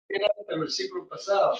Era el versículo pasado.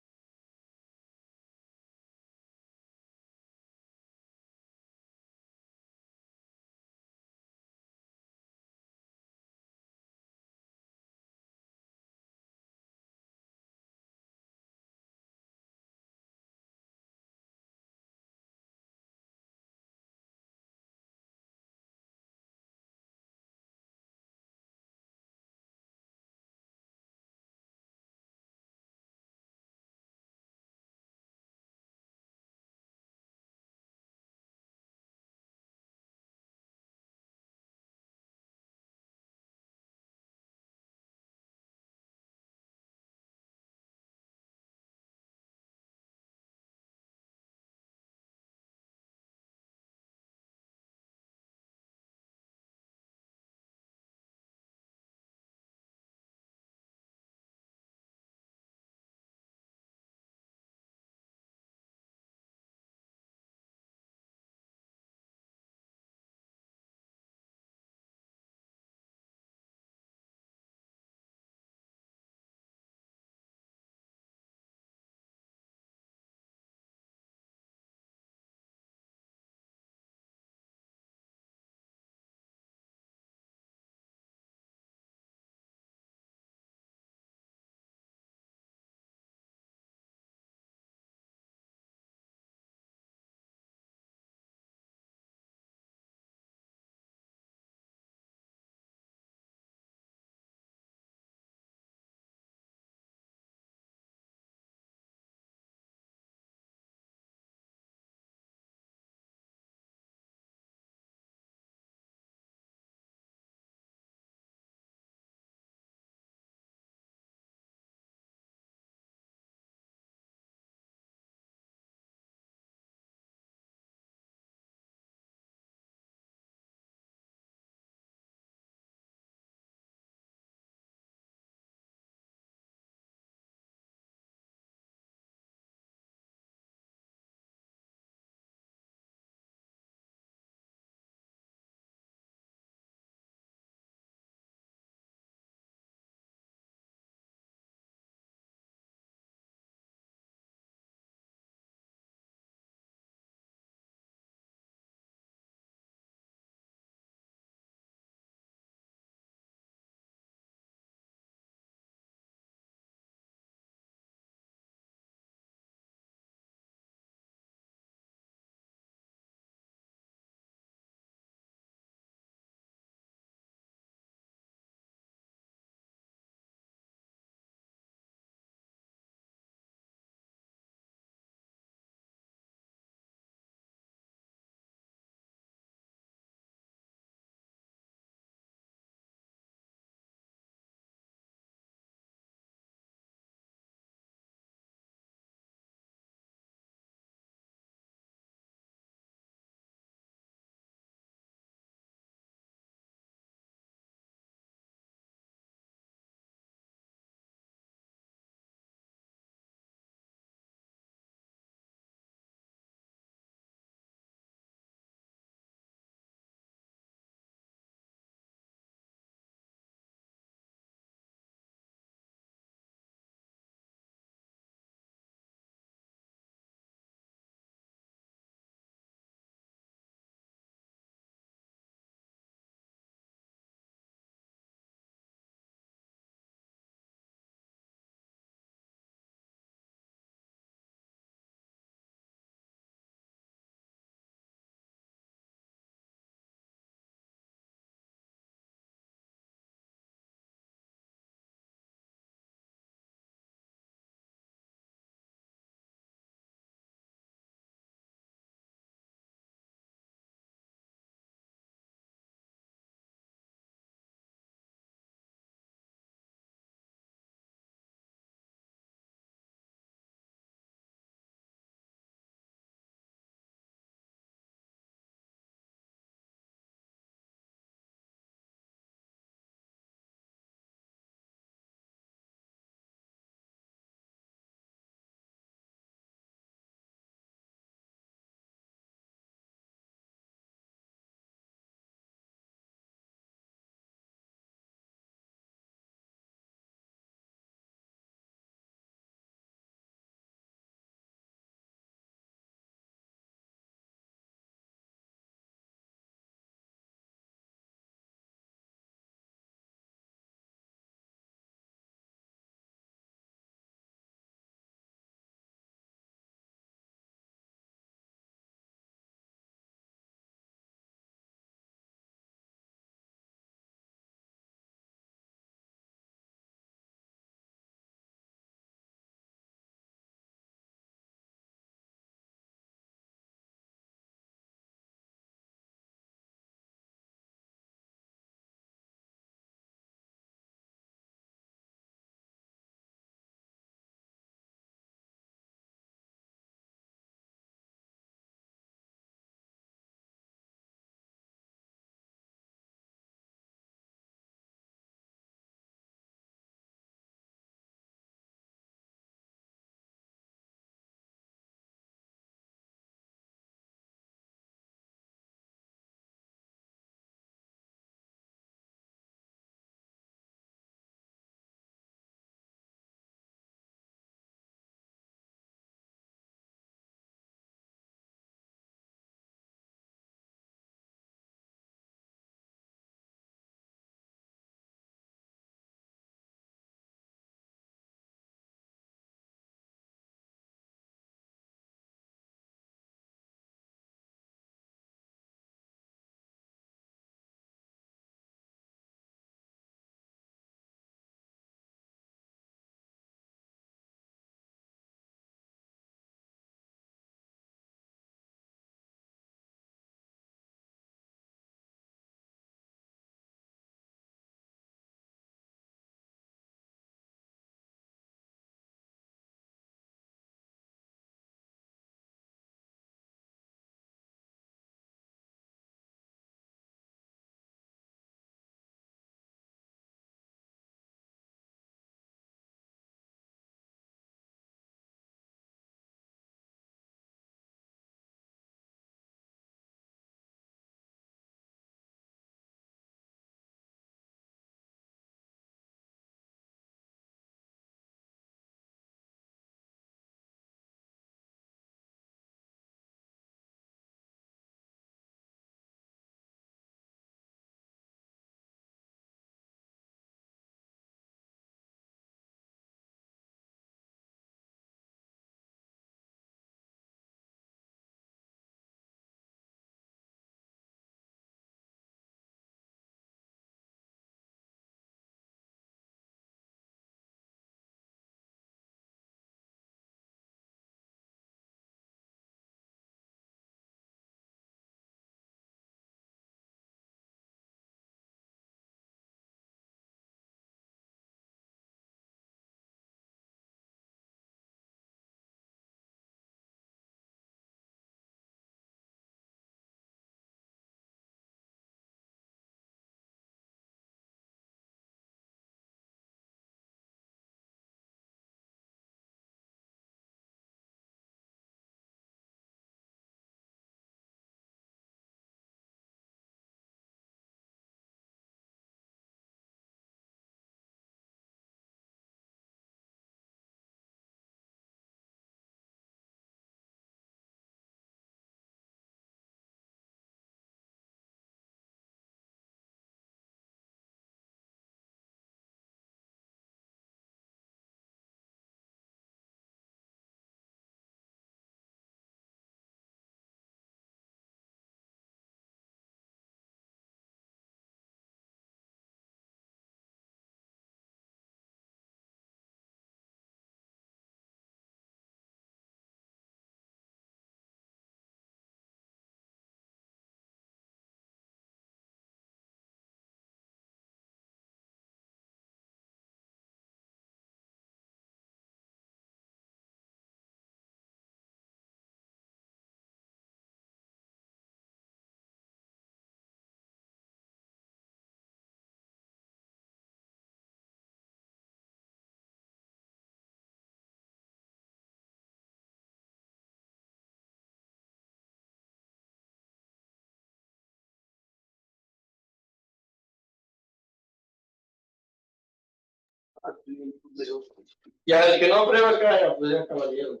Ya el que no prueba cae, pues ya caballero.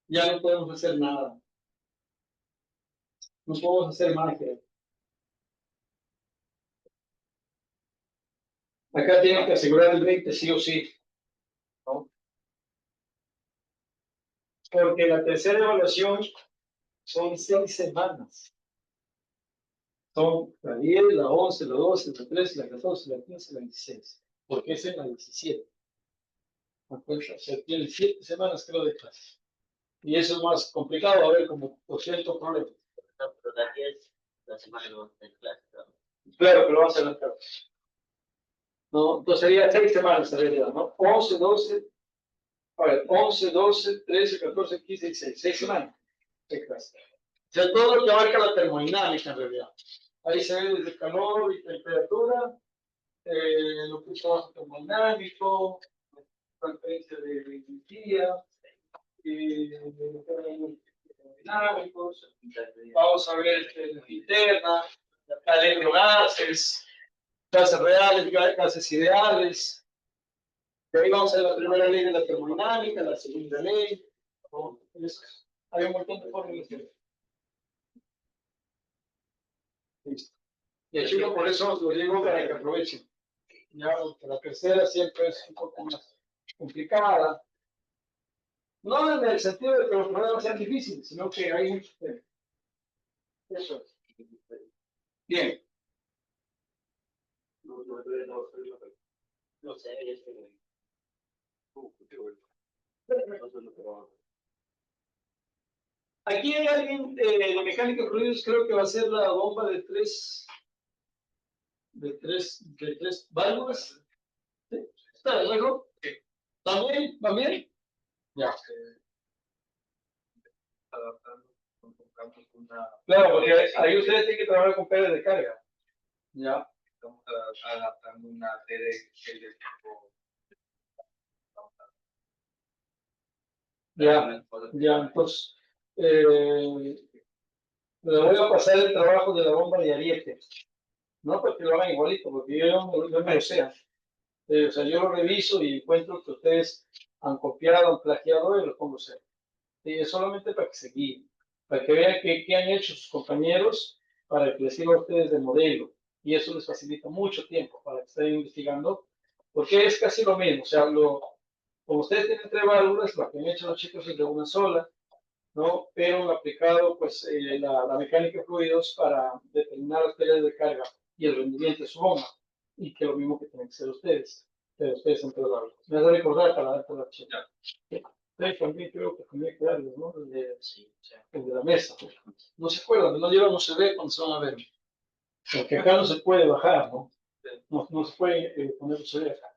Ya no podemos hacer nada. No podemos hacer magia. Acá tienen que asegurar el 20 sí o sí, ¿no? Porque la tercera evaluación son 6 semanas. Son la 10, la 11, la 12, la 13, la 14, la 15, la 16. Porque es en la 17. O sea, tiene 7 semanas creo de clase. Y eso es más complicado, va a haber como 200 problemas. Pero la 10, la semana no va a tener clase. Claro, pero vamos a hacer la no, entonces sería 6 semanas en realidad, ¿no? 11, 12, a ver, 11, 12, 13, 14, 15, 16, 6 semanas de clase. O sea, todo lo que abarca la termodinámica en realidad. Ahí se ve desde calor y temperatura, lo que es trabajo termodinámico, transferencia de energía, termodinámicos. Vamos a ver energía interna, cadena de gases, gases reales, gases ideales. De ahí vamos a ver la primera ley de la termodinámica, la segunda ley. Hay un montón de fórmulas. Listo. Y aquí por eso lo digo para que aprovechen. Ya, porque la tercera siempre es un poco más complicada. No en el sentido de que los problemas sean difíciles, sino que hay muchos temas. Eso es. Bien. No sé, yo estoy. Aquí hay alguien de mecánica de fluidos, creo que va a ser la bomba de tres válvulas. ¿Sí? ¿Está de luego? ¿También? ¿También? Ya. Claro, porque ahí ustedes tienen que trabajar con PERES de carga. Ya. Estamos adaptando una serie de tipo. Ya, entonces, le voy a pasar el trabajo de la bomba de ariete. No porque lo hagan igualito, porque yo me lo sé. O sea, yo lo reviso y encuentro que ustedes han copiado, han plagiado y lo pongo a hacer. Y es solamente para que se guíen, para que vean qué han hecho sus compañeros, para que les sirva a ustedes de modelo. Y eso les facilita mucho tiempo para que estén investigando, porque es casi lo mismo. O sea, como ustedes tienen 3 válvulas, lo que han hecho los chicos es de una sola, ¿no? Pero han aplicado pues, la mecánica de fluidos para determinar las pérdidas de carga y el rendimiento de su bomba. Y que lo mismo que tienen que hacer ustedes. Pero ustedes han probado. Me vas a recordar para darte la chica. Ustedes también creo que tenía que darles, ¿no? El de la mesa. No se acuerdan, no llevan USB cuando se van a ver. Porque acá no se puede bajar, ¿no? No se puede poner USB acá.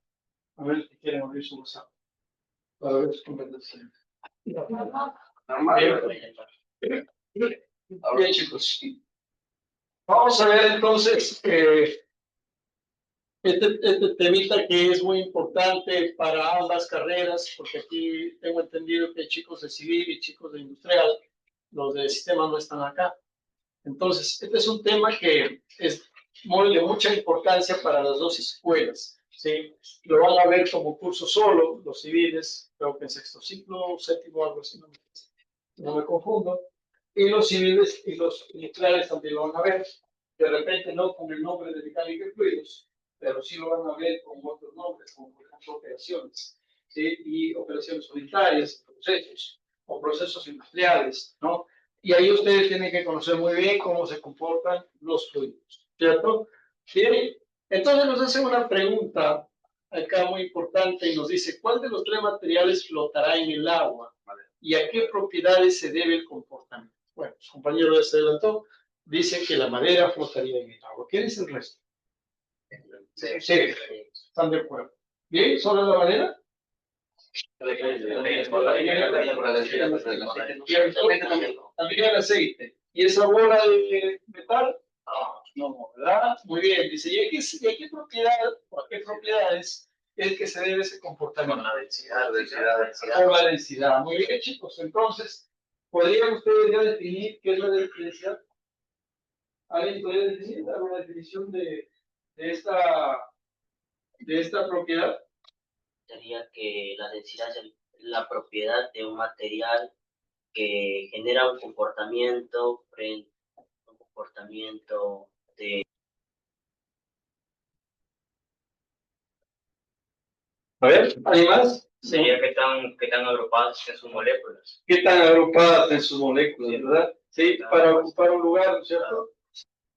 A ver si quieren abrir su WhatsApp. Para ver su conversación. Bien, chicos. Vamos a ver entonces este temita que es muy importante para ambas carreras, porque aquí tengo entendido que hay chicos de civil y chicos de industrial, los de sistema no están acá. Entonces, este es un tema que es de mucha importancia para las dos escuelas. ¿Sí? Lo van a ver como curso solo, los civiles, creo que en sexto ciclo, séptimo, algo así, no me confundo. Y los civiles y los industriales también lo van a ver, de repente no con el nombre de mecánica de fluidos, pero sí lo van a ver con otros nombres, como por ejemplo operaciones, ¿sí? Y operaciones unitarias, procesos, o procesos industriales, ¿no? Y ahí ustedes tienen que conocer muy bien cómo se comportan los fluidos, ¿cierto? Bien, entonces nos hace una pregunta acá muy importante y nos dice, ¿cuál de los 3 materiales flotará en el agua? ¿Y a qué propiedades se debe el comportamiento? Bueno, su compañero ya se adelantó, dice que la madera flotaría en el agua. ¿Qué dice el resto? Sí, están de acuerdo. ¿Bien? ¿Sobre la madera? También el aceite. ¿Y esa bola de metal? No, ¿verdad? Muy bien. Dice, ¿y a qué propiedades es que se debe ese comportamiento? Con la densidad. Por la densidad. Muy bien, chicos. Entonces, ¿podrían ustedes ya definir qué es la densidad? ¿Alguien podría definir? Dar una definición de esta de esta propiedad? Sería que la densidad es la propiedad de un material que genera un comportamiento de... A ver, ¿hay más? Sería qué tan agrupadas en sus moléculas. ¿Qué tan agrupadas en sus moléculas, verdad? Sí, para ocupar un lugar, ¿no es cierto?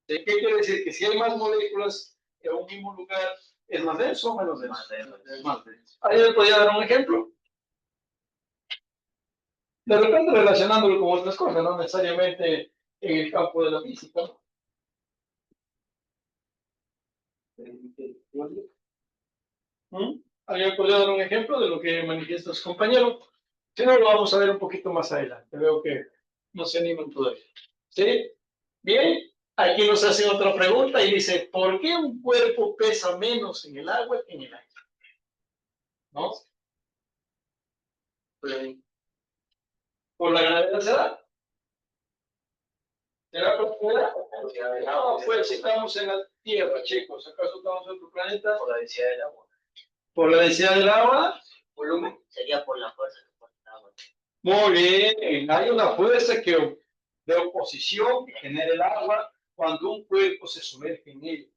¿Qué quiere decir? Que si hay más moléculas en un mismo lugar, ¿es más denso o menos denso? Es más denso. Ahí le podría dar un ejemplo. De repente relacionándolo con otras cosas, no necesariamente en el campo de la física, ¿no? ¿Alguien podría dar un ejemplo de lo que manifiesta su compañero? Si no, lo vamos a ver un poquito más adelante. Veo que no se animan todavía. ¿Sí? Bien. Aquí nos hacen otra pregunta y dice, ¿por qué un cuerpo pesa menos en el agua que en el aire? ¿No? ¿Por la gravedad será? ¿Será por fuera? No, pues si estamos en la Tierra, chicos. ¿Acaso estamos en otro planeta? Por la densidad del agua. ¿Por la densidad del agua? Volumen. Sería por la fuerza que pone el agua. Muy bien. Hay una fuerza de oposición que genera el agua cuando un cuerpo se sumerge en él.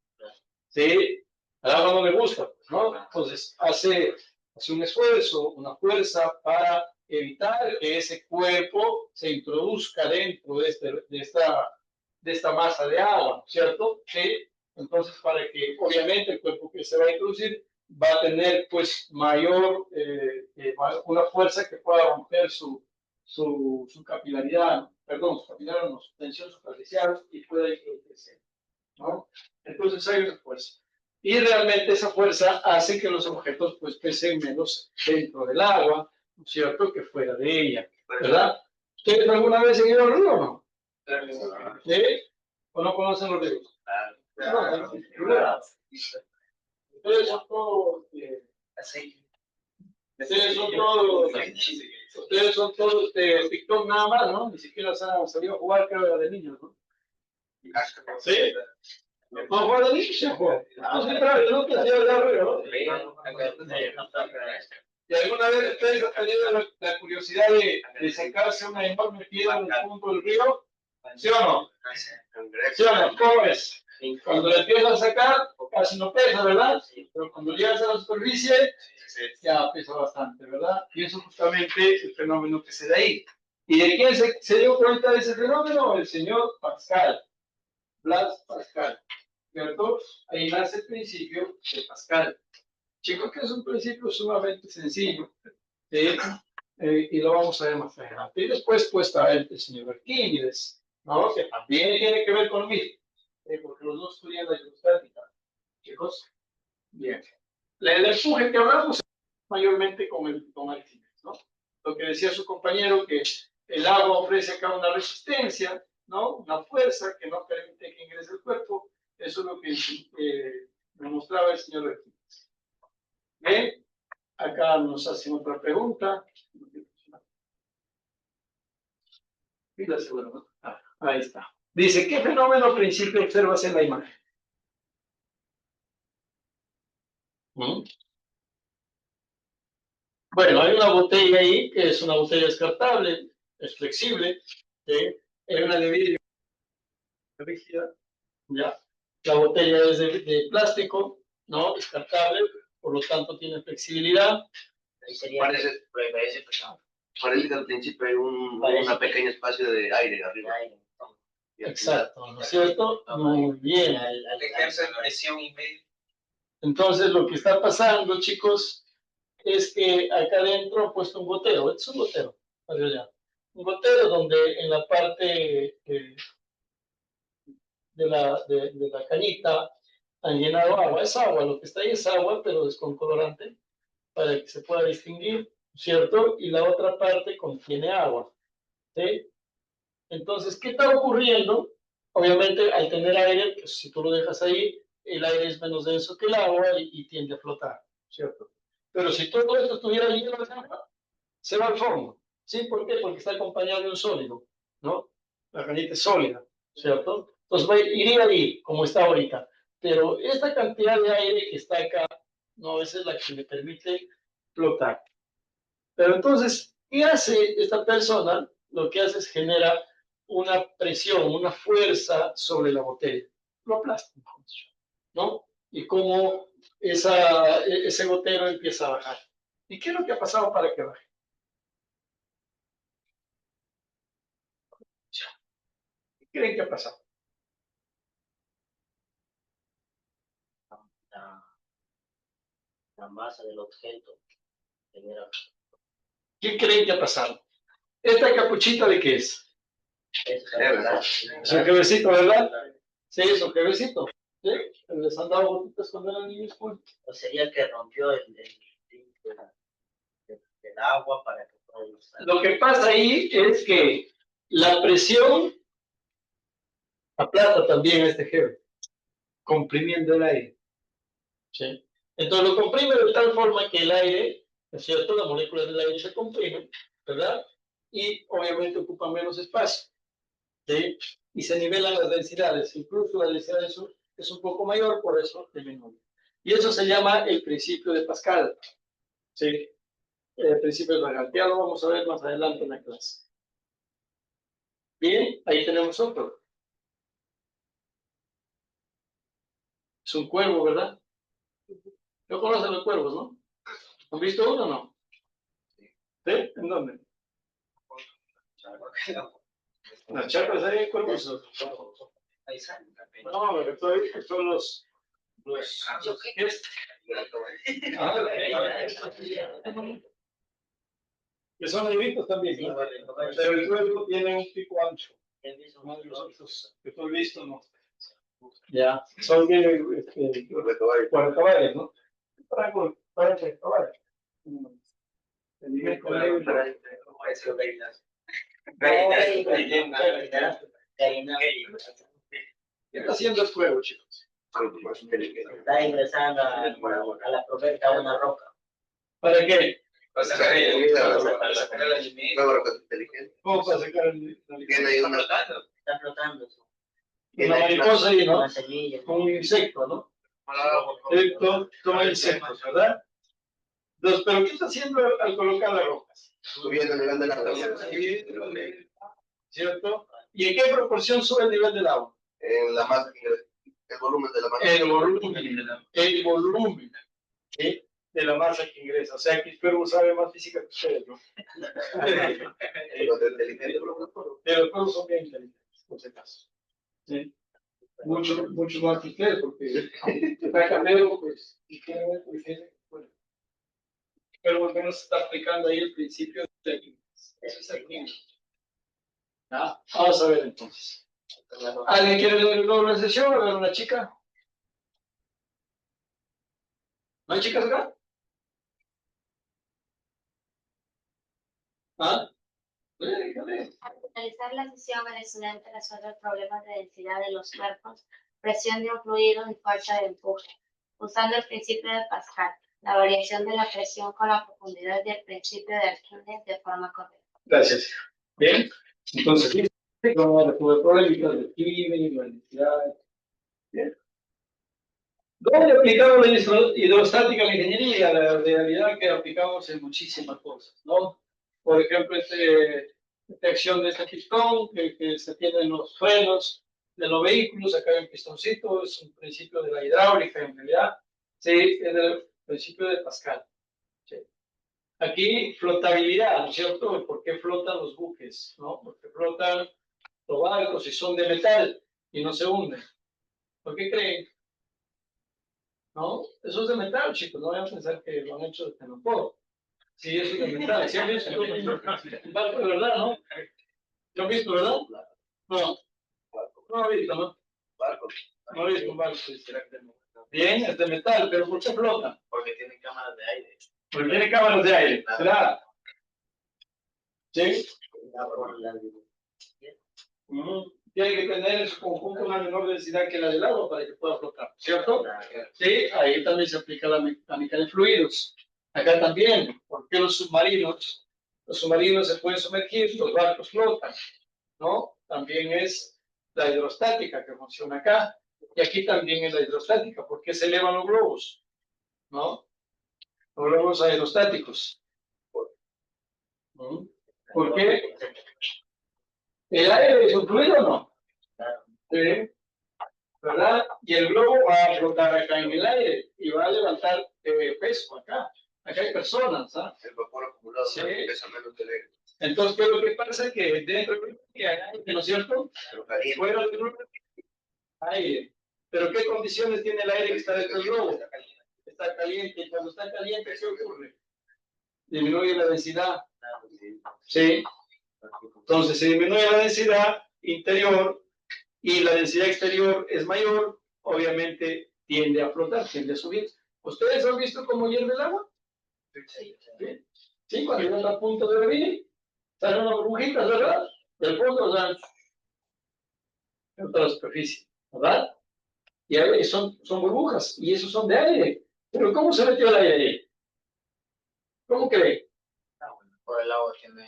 ¿Sí? Al agua no le gusta, ¿no? Entonces hace un esfuerzo, una fuerza para evitar que ese cuerpo se introduzca dentro de esta masa de agua, ¿cierto? Sí. Entonces, para que obviamente el cuerpo que se va a introducir va a tener pues una fuerza que pueda romper su capilaridad, perdón, su capilaridad, no, su tensión superficial y pueda introducirse, ¿no? Entonces hay una fuerza. Y realmente esa fuerza hace que los objetos pues pesen menos dentro del agua, ¿no es cierto?, que fuera de ella, ¿verdad? ¿Ustedes alguna vez han ido al río o no? ¿Sí? ¿O no conocen los ríos? No, ustedes son todos, ustedes son todos de TikTok nada más, ¿no? Ni siquiera se han salido a jugar, creo, de niños, ¿no? ¿Sí? No juega de niños, se juega. No sé, claro, yo nunca he sido de arriba, ¿no? ¿Y alguna vez ustedes han tenido la curiosidad de sacarse una enorme piedra en el fondo del río? ¿Sí o no? ¿Sí o no? ¿Cómo es? Cuando la empiezas a sacar, casi no pesa, ¿verdad? Pero cuando llegas a la superficie, ya pesa bastante, ¿verdad? Y eso justamente es el fenómeno que se da ahí. ¿Y de quién se dio cuenta de ese fenómeno? El señor Pascal, Blaise Pascal, ¿cierto? Ahí nace el principio de Pascal. Chicos, que es un principio sumamente sencillo, y lo vamos a ver más adelante. Y después, pues, está el señor Arquímedes, ¿no? Que también tiene que ver conmigo, porque los dos estudian la hidrostática. Chicos, bien. El empuje que hablamos es mayormente con Arquímedes, ¿no? Lo que decía su compañero, que el agua ofrece acá una resistencia, ¿no? Una fuerza que no permite que ingrese el cuerpo. Eso es lo que me mostraba el señor Arquímedes. Bien, acá nos hacen otra pregunta. Ahí está. Dice, ¿qué fenómeno principio observas en la imagen? Bueno, hay una botella ahí que es una botella descartable, es flexible, ¿sí? Es una de vidrio rígida, ¿ya? La botella es de plástico, ¿no? Descartable, por lo tanto tiene flexibilidad. Ahí sería parece que al principio hay una pequeña espacio de aire arriba. Exacto, ¿no es cierto? Muy bien. Ejerce presión y medio. Entonces, lo que está pasando, chicos, es que acá adentro han puesto un gotero. Este es un gotero, allá. Un gotero donde en la parte de la cañita han llenado agua. Es agua, lo que está ahí es agua, pero es con colorante para que se pueda distinguir, ¿cierto? Y la otra parte contiene agua, ¿sí? Entonces, ¿qué está ocurriendo? Obviamente, al tener aire, pues, si tú lo dejas ahí, el aire es menos denso que el agua y tiende a flotar, ¿cierto? Pero si todo esto estuviera lleno de agua, se va al fondo. ¿Sí? ¿Por qué? Porque está acompañado de un sólido, ¿no? La granita es sólida, ¿cierto? Entonces iría ahí, como está ahorita. Pero esta cantidad de aire que está acá ¿no? Esa es la que le permite flotar. Pero entonces, ¿qué hace esta persona? Lo que hace es genera una presión, una fuerza sobre la botella. Lo aplasta, ¿no? Y cómo ese gotero empieza a bajar. ¿Y qué es lo que ha pasado para que baje? ¿Qué creen que ha pasado? La, la masa del objeto genera ¿Qué creen que ha pasado? ¿Esta capuchita de qué es? Es un jevecito, ¿verdad? Sí, es un jevecito. ¿Sí? Les han dado botitas cuando eran niños, pues. o sería que rompió del agua para que pueda usar. Lo que pasa ahí es que la presión aplasta también a este gel, comprimiendo el aire. ¿Sí? Entonces lo comprime de tal forma que el aire, ¿no es cierto? Las moléculas del aire se comprimen, ¿verdad? Y obviamente ocupan menos espacio. ¿Sí? Y se nivelan las densidades. Incluso la densidad es un poco mayor, por eso disminuye. Y eso se llama el principio de Pascal. ¿Sí? El principio de Pascal. Ya lo vamos a ver más adelante en la clase. Bien, ahí tenemos otro. Es un cuervo, ¿verdad? ¿No conocen los cuervos, no? ¿Han visto uno o no? ¿Sí? ¿En dónde? Las chacras hay cuervos. No, estos son los que son negritos también, ¿no? Pero el cuervo tiene un pico ancho. No de los otros que tú has visto, ¿no? Ya, son bien caballos, ¿no? Para caballos. ¿Qué está haciendo el cuervo, chicos? Está ingresando a la profeta una roca. ¿Para qué? Para sacar el alimento. ¿Cómo para sacar el alimento? Está flotando. Una mariposa ahí, ¿no? Una semilla. Un insecto, ¿no? Toma insectos, ¿verdad? Entonces, ¿pero qué está haciendo al colocar las rocas? Subiendo el nivel del agua. ¿Cierto? ¿Y en qué proporción sube el nivel del agua? En la masa que ingresa. El volumen de la masa. El volumen, ¿sí? De la masa que ingresa. O sea, que el cuervo sabe más física que ustedes, ¿no? Los inteligentes. Pero los cuervos son bien inteligentes, por si acaso. ¿Sí? Mucho más que ustedes, porque está cambiando, pues, y bueno. Pero al menos está aplicando ahí el principio de vamos a ver entonces. ¿Alguien quiere ver luego la sesión? ¿A ver una chica? ¿No hay chicas acá? ¿Ah? Déjale. Al finalizar la sesión, el estudiante resuelve problemas de densidad de los cuerpos, presión de un fluido y fuerza de empuje, usando el principio de Pascal, la variación de la presión con la profundidad y el principio de Arquímedes de forma correcta. Gracias. Bien. Entonces, vamos a resolver problemas de Arquímedes, la densidad. Bien. ¿Dónde aplicamos la hidrostática en la ingeniería? La realidad que aplicamos en muchísimas cosas, ¿no? Por ejemplo, esta acción de este pistón que se tiene en los frenos de los vehículos, acá hay un pistoncito, es un principio de la hidráulica en realidad, sí, es el principio de Pascal. ¿Sí? Aquí flotabilidad, ¿no es cierto? ¿Por qué flotan los buques? ¿No? Porque flotan los barcos y son de metal y no se hunden. ¿Por qué creen? ¿No? Eso es de metal, chicos, no vayan a pensar que lo han hecho de tenopor. Sí, eso es de metal. ¿Sí han visto un barco de verdad, no? ¿Lo han visto, verdad? No. No ha visto, ¿no? No ha visto un barco. Bien, es de metal, pero ¿por qué flota? Porque tienen cámaras de aire. Porque tiene cámaras de aire. ¿Será? ¿Sí? Tiene que tener en su conjunto una menor densidad que la del agua para que pueda flotar, ¿cierto? Sí, ahí también se aplica la mecánica de fluidos. Acá también, porque los submarinos se pueden sumergir, los barcos flotan, ¿no? También es la hidrostática que funciona acá. Y aquí también es la hidrostática, porque se elevan los globos, ¿no? Los globos aerostáticos. ¿Mm? ¿Por qué? ¿El aire es un fluido o no? Sí. ¿Verdad? Y el globo va a flotar acá en el aire y va a levantar peso acá. Acá hay personas, ¿ah? El vapor acumulado Sí. pesa menos que el aire. Entonces, ¿qué es lo que pasa? Que dentro del globo hay aire, ¿no es cierto? Pero caliente. Fuera del globo hay aire. ¿Pero qué condiciones tiene el aire que está dentro del globo? Está caliente. Y cuando está caliente, ¿qué ocurre? Disminuye la densidad. Sí. Entonces, se disminuye la densidad interior y la densidad exterior es mayor, obviamente tiende a flotar, tiende a subir. ¿Ustedes han visto cómo hierve el agua? Sí. Sí, sí, cuando llega a punto de hervir, salen unas burbujitas, ¿verdad? Del fondo, o sea, en toda la superficie, ¿verdad? Y a ver, son burbujas, y esos son de aire. Pero ¿cómo se metió el aire ahí? ¿Cómo cree? Por el agua tiene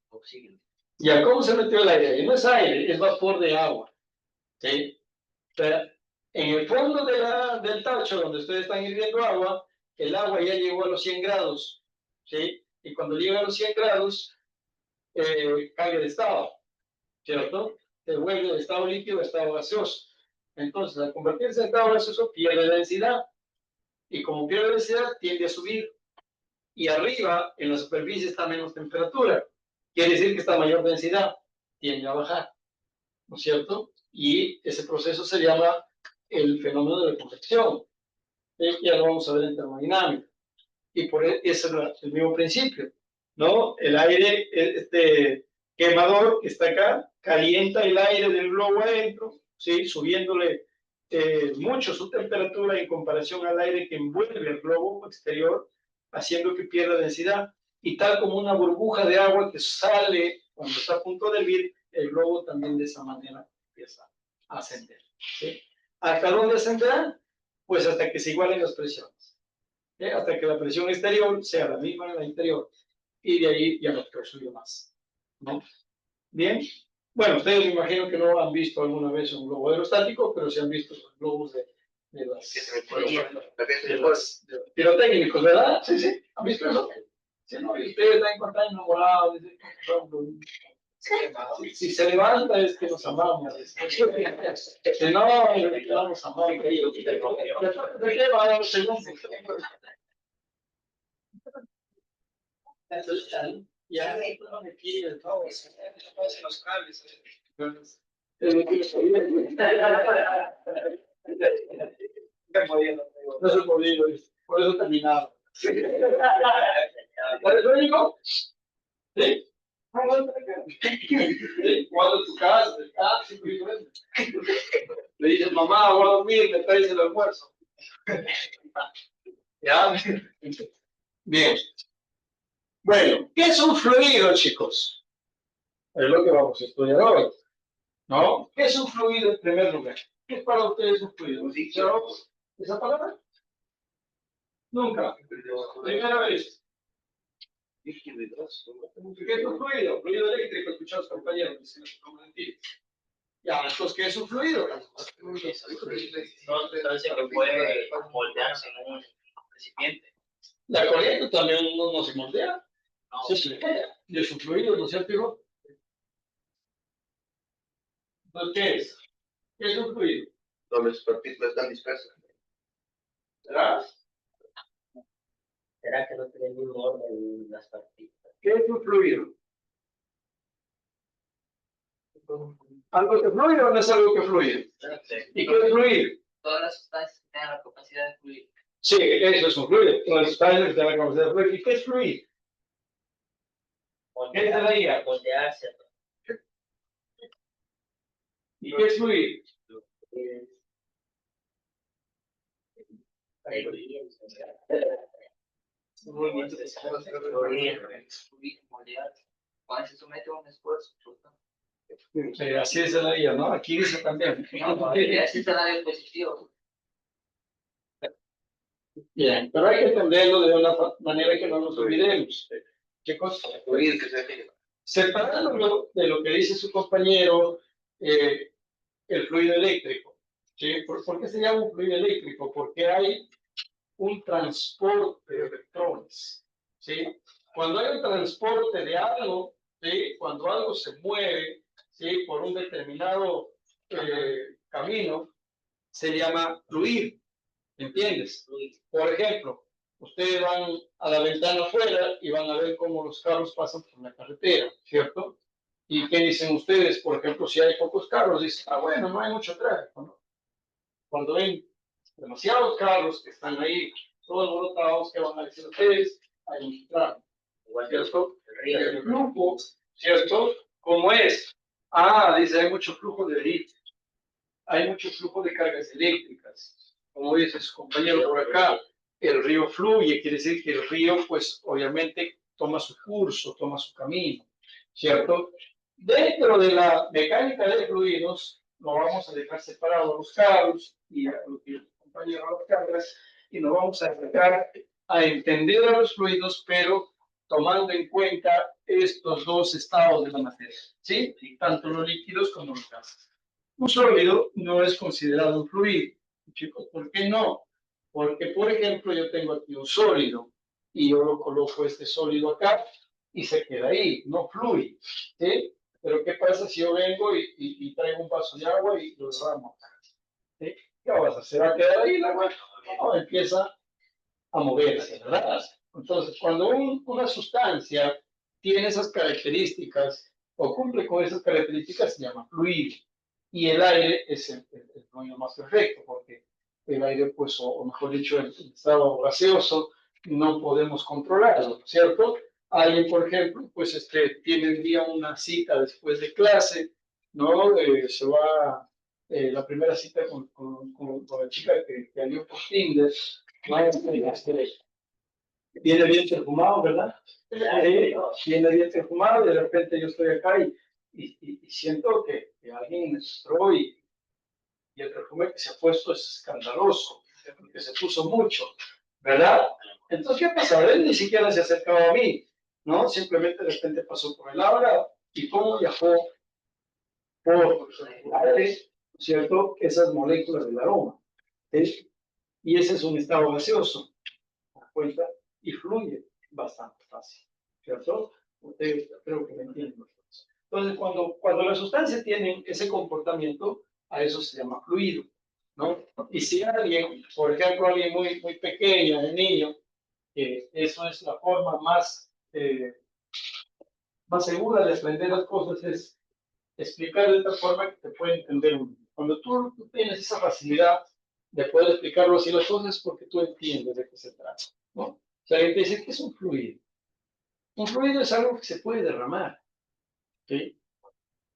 oxígeno. ¿Ya cómo se metió el aire ahí? No es aire, es vapor de agua. ¿Sí? O sea, en el fondo del tacho donde ustedes están hirviendo agua, el agua ya llegó a los 100 grados, ¿sí? Y cuando llega a los 100 grados, cambia de estado, ¿cierto? Se vuelve de estado líquido a estado gaseoso. Entonces, al convertirse en estado gaseoso, pierde densidad. Y como pierde densidad, tiende a subir. Y arriba, en la superficie, está menos temperatura. Quiere decir que está mayor densidad, tiende a bajar, ¿no es cierto? Y ese proceso se llama el fenómeno de la convección. Ya lo vamos a ver en termodinámica. Y por ese es el mismo principio, ¿no? El aire, este quemador que está acá, calienta el aire del globo adentro, ¿sí? Subiéndole mucho su temperatura en comparación al aire que envuelve el globo exterior, haciendo que pierda densidad. Y tal como una burbuja de agua que sale cuando está a punto de hervir, el globo también de esa manera empieza a ascender, ¿sí? ¿Hasta dónde ascenderá? Pues hasta que se igualen las presiones, hasta que la presión exterior sea la misma en la interior, y de ahí ya no puede subir más, ¿no? Bien, bueno, ustedes me imagino que no han visto alguna vez un globo aerostático, pero sí han visto los globos de los pirotécnicos, ¿verdad? Sí, sí, ¿han visto eso? Sí, no, y ustedes están encontrando enamorados, si se levanta es que nos amamos. Si no, nos amamos. ¿De qué va a dar segundo? Ya, aquí los cables. No se podía, por eso terminaba. ¿Sabes lo único? ¿Sí? Cuando tu casa, el taxi, le dices, mamá, voy a dormir, me traes el almuerzo. ¿Ya? Bien. Bueno, ¿qué es un fluido, chicos? Es lo que vamos a estudiar hoy, ¿no? ¿Qué es un fluido en primer lugar? ¿Qué es para ustedes un fluido? ¿Esa palabra? Nunca. Primera vez. ¿Qué es un fluido? Fluido eléctrico, escuchados compañeros. Ya, entonces, ¿qué es un fluido? Entonces que puede moldearse en un recipiente. La corriente también no se moldea. No. Se moldea. Y es un fluido, ¿no es cierto, hijo? Entonces, ¿qué es? ¿Qué es un fluido? Donde sus partículas están dispersas. ¿Verdad? ¿Será que no tiene el mismo orden las partículas? ¿Qué es un fluido? ¿Algo que fluye o no es algo que fluye? ¿Y qué es fluir? Todas las sustancias que tengan la capacidad de fluir. Sí, eso es un fluido. Todas las sustancias que tienen la capacidad de fluir. ¿Y qué es fluir? ¿Qué es la guía? Moldearse. ¿Y qué es fluir? Cuando se somete a un esfuerzo. Así es la guía, ¿no? Aquí dice también. Así está la disposición. Bien, pero hay que entenderlo de una manera que no nos olvidemos. ¿Qué cosa? Fluir que se deje. Separándolo de lo que dice su compañero, el fluido eléctrico. ¿Sí? ¿Por qué se llama un fluido eléctrico? Porque hay un transporte de electrones, ¿sí? Cuando hay un transporte de algo, ¿sí? Cuando algo se mueve, ¿sí? Por un determinado camino, se llama fluir, ¿entiendes? Por ejemplo, ustedes van a la ventana afuera y van a ver cómo los carros pasan por la carretera, ¿cierto? ¿Y qué dicen ustedes? Por ejemplo, si hay pocos carros, dicen, bueno, no hay mucho tráfico, ¿no? Cuando ven demasiados carros que están ahí, todos alborotados, que van a decir ustedes, hay mucho tráfico, ¿cierto? El flujo, ¿cierto? ¿Cómo es? Dice, hay mucho flujo de vehículos, hay mucho flujo de cargas eléctricas. Como dice su compañero por acá, el río fluye, quiere decir que el río, pues, obviamente, toma su curso, toma su camino, ¿cierto? Dentro de la mecánica de fluidos, lo vamos a dejar separado a los carros y a lo que el compañero a las cargas, y nos vamos a dedicar a entender a los fluidos, pero tomando en cuenta estos dos estados de la materia, ¿sí? Tanto los líquidos como los gases. Un sólido no es considerado un fluido. Chicos, ¿por qué no? Porque, por ejemplo, yo tengo aquí un sólido y yo lo coloco este sólido acá y se queda ahí, no fluye, ¿sí? Pero ¿qué pasa si yo vengo y traigo un vaso de agua y lo derramo acá? ¿Sí? ¿Qué vas a hacer? ¿Se va a quedar ahí el agua? No, empieza a moverse, ¿verdad? Entonces, cuando una sustancia tiene esas características o cumple con esas características, se llama fluido. Y el aire es el fluido más perfecto, porque el aire, pues, o mejor dicho, el estado gaseoso, no podemos controlarlo, ¿cierto? Alguien, por ejemplo, pues tiene el día una cita después de clase, ¿no? Se va la primera cita con la chica que salió por Tinder, ¿no? Viene bien perfumado, ¿verdad? Viene bien perfumado y de repente yo estoy acá y siento que alguien me entró y el perfume que se ha puesto es escandaloso, porque se puso mucho, ¿verdad? Entonces, ¿qué pasa? Él ni siquiera se acercaba a mí, ¿no? Simplemente de repente pasó por el aula y cómo viajó por el aire, ¿cierto? Esas moléculas del aroma, ¿sí? Y ese es un estado gaseoso, ¿te das cuenta? Y fluye bastante fácil, ¿cierto? Ustedes creo que me entienden. Entonces, cuando las sustancias tienen ese comportamiento, a eso se llama fluido, ¿no? Y si alguien, por ejemplo, alguien muy, muy pequeño, un niño, eso es la forma más segura de aprender las cosas, es explicar de tal forma que te puede entender uno. Cuando tú tienes esa facilidad de poder explicarlo así las cosas, es porque tú entiendes de qué se trata, ¿no? O sea, hay que decir que es un fluido. Un fluido es algo que se puede derramar, ¿sí?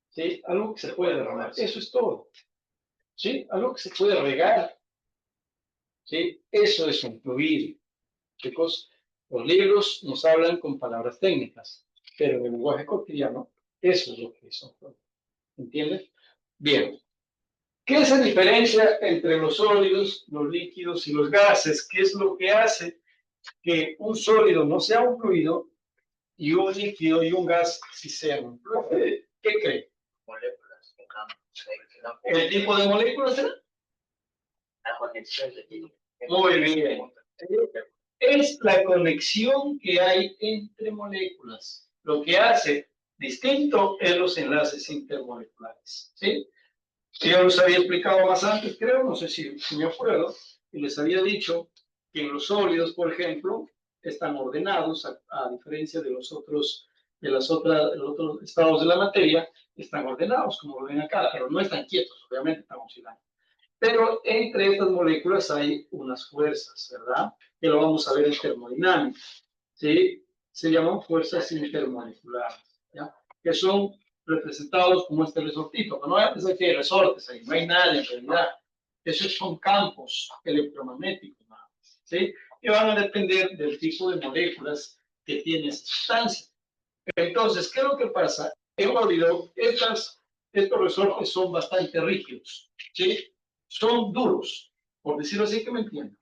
¿Sí? Algo que se puede derramar. Eso es todo. ¿Sí? Algo que se puede regar. ¿Sí? Eso es un fluido. Chicos, los libros nos hablan con palabras técnicas, pero en el lenguaje cotidiano, eso es lo que son. ¿Entiendes? Bien. ¿Qué es la diferencia entre los sólidos, los líquidos y los gases? ¿Qué es lo que hace que un sólido no sea un fluido y un líquido y un gas sí sean un fluido? ¿Qué cree? Moléculas, ¿El tipo de moléculas será? la conexión de ti. Muy bien. Es la conexión que hay entre moléculas. Lo que hace distinto es los enlaces intermoleculares. ¿Sí? Yo los había explicado más antes, creo, no sé si me acuerdo, y les había dicho que en los sólidos, por ejemplo, están ordenados, a diferencia de los otros estados de la materia, están ordenados, como lo ven acá, pero no están quietos, obviamente están oscilando. Pero entre estas moléculas hay unas fuerzas, ¿verdad? Que lo vamos a ver en termodinámica, ¿sí? Se llaman fuerzas intermoleculares, ¿ya? Que son representados como este resortito, pero no hay pensar que hay resortes ahí, no hay nada en realidad. Esos son campos electromagnéticos, ¿sí? Que van a depender del tipo de moléculas que tiene esta sustancia. Entonces, ¿qué es lo que pasa? En sólido, estos resortes son bastante rígidos, ¿sí? Son duros, por decirlo así, que me entiendan.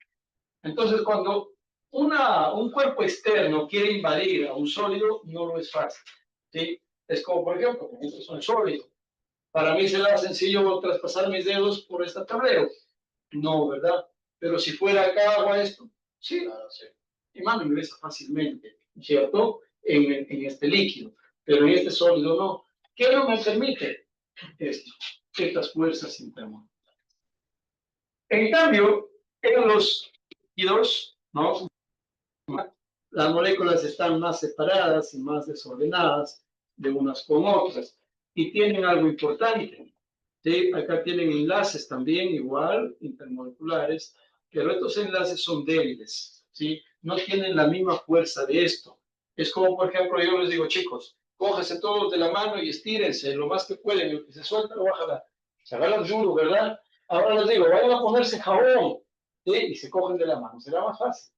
Entonces, cuando un cuerpo externo quiere invadir a un sólido, no lo es fácil, ¿sí? Es como, por ejemplo, que esto es un sólido. Para mí será sencillo traspasar mis dedos por este tablero. No, ¿verdad? Pero si fuera acá, hago esto, Sí, Claro, sí. y mano ingresa fácilmente, ¿cierto? En este líquido, pero en este sólido no. ¿Qué no me permite? Esto, estas fuerzas intermoleculares. En cambio, en los líquidos, ¿no? Las moléculas están más separadas y más desordenadas de unas con otras y tienen algo importante. ¿Sí? Acá tienen enlaces también igual, intermoleculares, pero estos enlaces son débiles, ¿sí? No tienen la misma fuerza de esto. Es como, por ejemplo, yo les digo, chicos, cójanse todos de la mano y estírense lo más que pueden, el que se suelta lo baja, se agarran duro, ¿verdad? Ahora les digo, vayan a ponerse jabón, ¿sí? Y se cogen de la mano, será más fácil.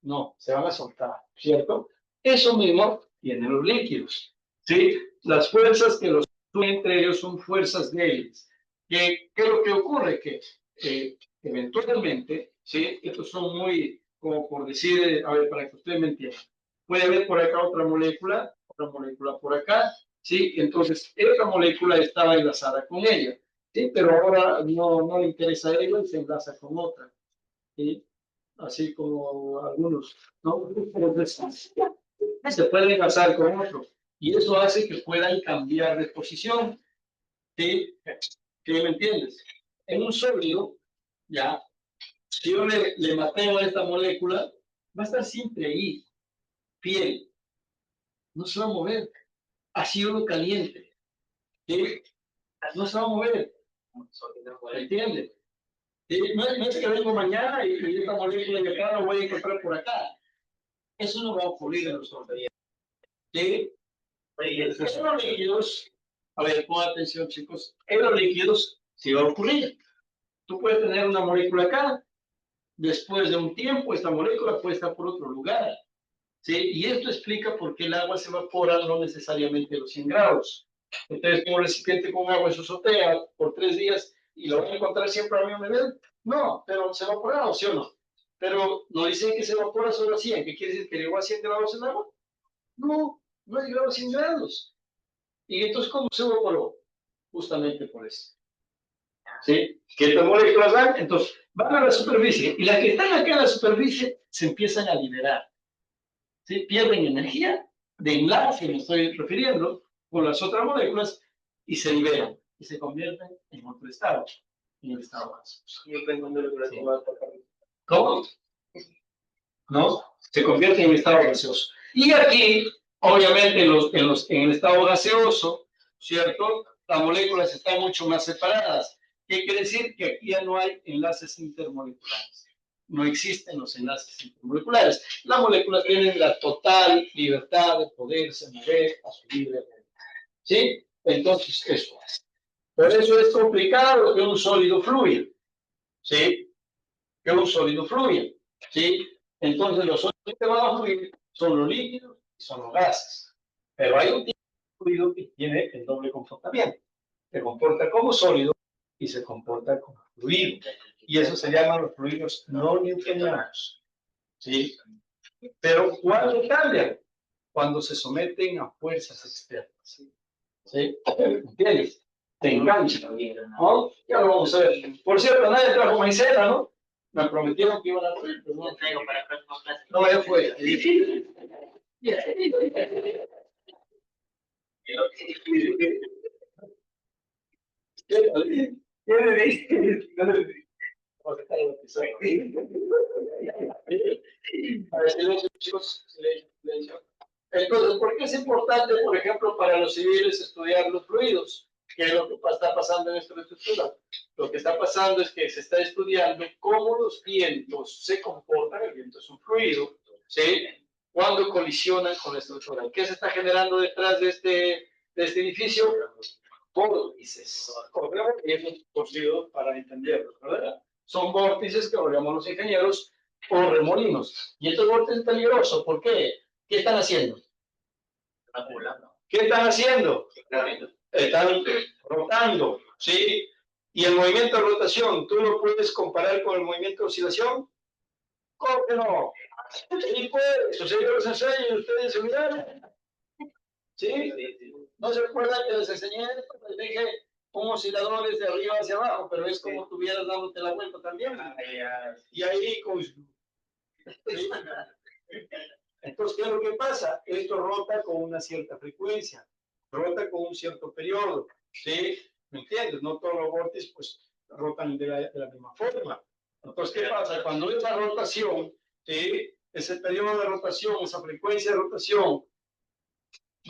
No, se van a soltar, ¿cierto? Eso mismo tienen los líquidos, ¿sí? Las fuerzas que los unen entre ellos son fuerzas débiles. ¿Qué es lo que ocurre? Que eventualmente, ¿sí? Estos son muy, como por decir, a ver, para que ustedes me entiendan, puede haber por acá otra molécula por acá, ¿sí? Entonces, esta molécula estaba enlazada con ella, ¿sí? Pero ahora no le interesa a ella y se enlaza con otra, ¿sí? Así como algunos, ¿no? Entonces, se pueden enlazar con otro y eso hace que puedan cambiar de posición, ¿sí? ¿Sí me entiendes? En un sólido, ya, si yo le mateo a esta molécula, va a estar siempre ahí, fiel, no se va a mover, así uno caliente, ¿sí? No se va a mover, ¿entiendes? ¿Sí? No es que vengo mañana y esta molécula de acá la voy a encontrar por acá. Eso no va a ocurrir en los sólidos. ¿Sí? En los líquidos, a ver, pongan atención, chicos, en los líquidos sí va a ocurrir. Tú puedes tener una molécula acá, después de un tiempo esta molécula puede estar por otro lugar, ¿sí? Y esto explica por qué el agua se evapora no necesariamente a los 100 grados. Entonces, como un recipiente con agua en su azotea por 3 días y lo van a encontrar siempre al mismo nivel, no, pero se evapora, ¿sí o no? Pero no dicen que se evapora solo a 100, ¿qué quiere decir? ¿Que llegó a 100 grados el agua? No, no ha llegado a 100 grados. ¿Y entonces cómo se evaporó? Justamente por eso. ¿Sí? Que estas moléculas van, entonces van a la superficie y las que están acá en la superficie se empiezan a liberar. ¿Sí? Pierden energía de enlace, me estoy refiriendo, con las otras moléculas y se liberan y se convierten en otro estado, en el estado gaseoso. Sí. ¿Cómo? ¿No? Se convierte en estado gaseoso. Y aquí, obviamente, en el estado gaseoso, ¿cierto? Las moléculas están mucho más separadas. ¿Qué quiere decir? Que aquí ya no hay enlaces intermoleculares. No existen los enlaces intermoleculares. Las moléculas tienen la total libertad de poderse mover a su libre volumen. ¿Sí? Entonces, eso es. Por eso es complicado que un sólido fluya. ¿Sí? Que un sólido fluya. ¿Sí? Entonces, los sólidos que van a fluir son los líquidos y son los gases. Pero hay un tipo de fluido que tiene el doble comportamiento. Se comporta como sólido y se comporta como fluido. Y eso se llaman los fluidos no newtonianos. ¿Sí? Pero ¿cuándo cambian? Cuando se someten a fuerzas externas. ¿Sí? ¿Entiendes? Te enganchan. ¿No? Ya lo vamos a ver. Por cierto, nadie trajo maicena, ¿no? Me prometieron que iban a traer, pero no. Yo traigo para próximas clases. No, ya fue. ¿Qué le dices? A ver, silencio, chicos, silencio, silencio. Entonces, ¿por qué es importante, por ejemplo, para los civiles estudiar los fluidos? ¿Qué es lo que está pasando en esta estructura? Lo que está pasando es que se está estudiando cómo los vientos se comportan. El viento es un fluido, ¿sí? Cuando colisionan con la estructura. ¿Qué se está generando detrás de este edificio? Vórtices. Y eso es conocido para entenderlo, ¿verdad? Son vórtices que lo llamamos los ingenieros o remolinos. Y estos vórtices es peligroso. ¿Por qué? ¿Qué están haciendo? ¿Qué están haciendo? Están rotando, ¿sí? Y el movimiento de rotación, ¿tú lo puedes comparar con el movimiento de oscilación? ¿Cómo que no? Sí, pues, eso yo les enseño y ustedes se olvidaron. ¿Sí? ¿No se acuerdan que les enseñé esto? Les dije un oscilador es de arriba hacia abajo, pero es como estuvieras dándote la vuelta también. Y ahí, Entonces, ¿qué es lo que pasa? Esto rota con una cierta frecuencia, rota con un cierto periodo, ¿sí? ¿Me entiendes? No todos los vórtices, pues, rotan de la misma forma. Entonces, ¿qué pasa? Cuando hay una rotación, ¿sí? Ese periodo de rotación, esa frecuencia de rotación,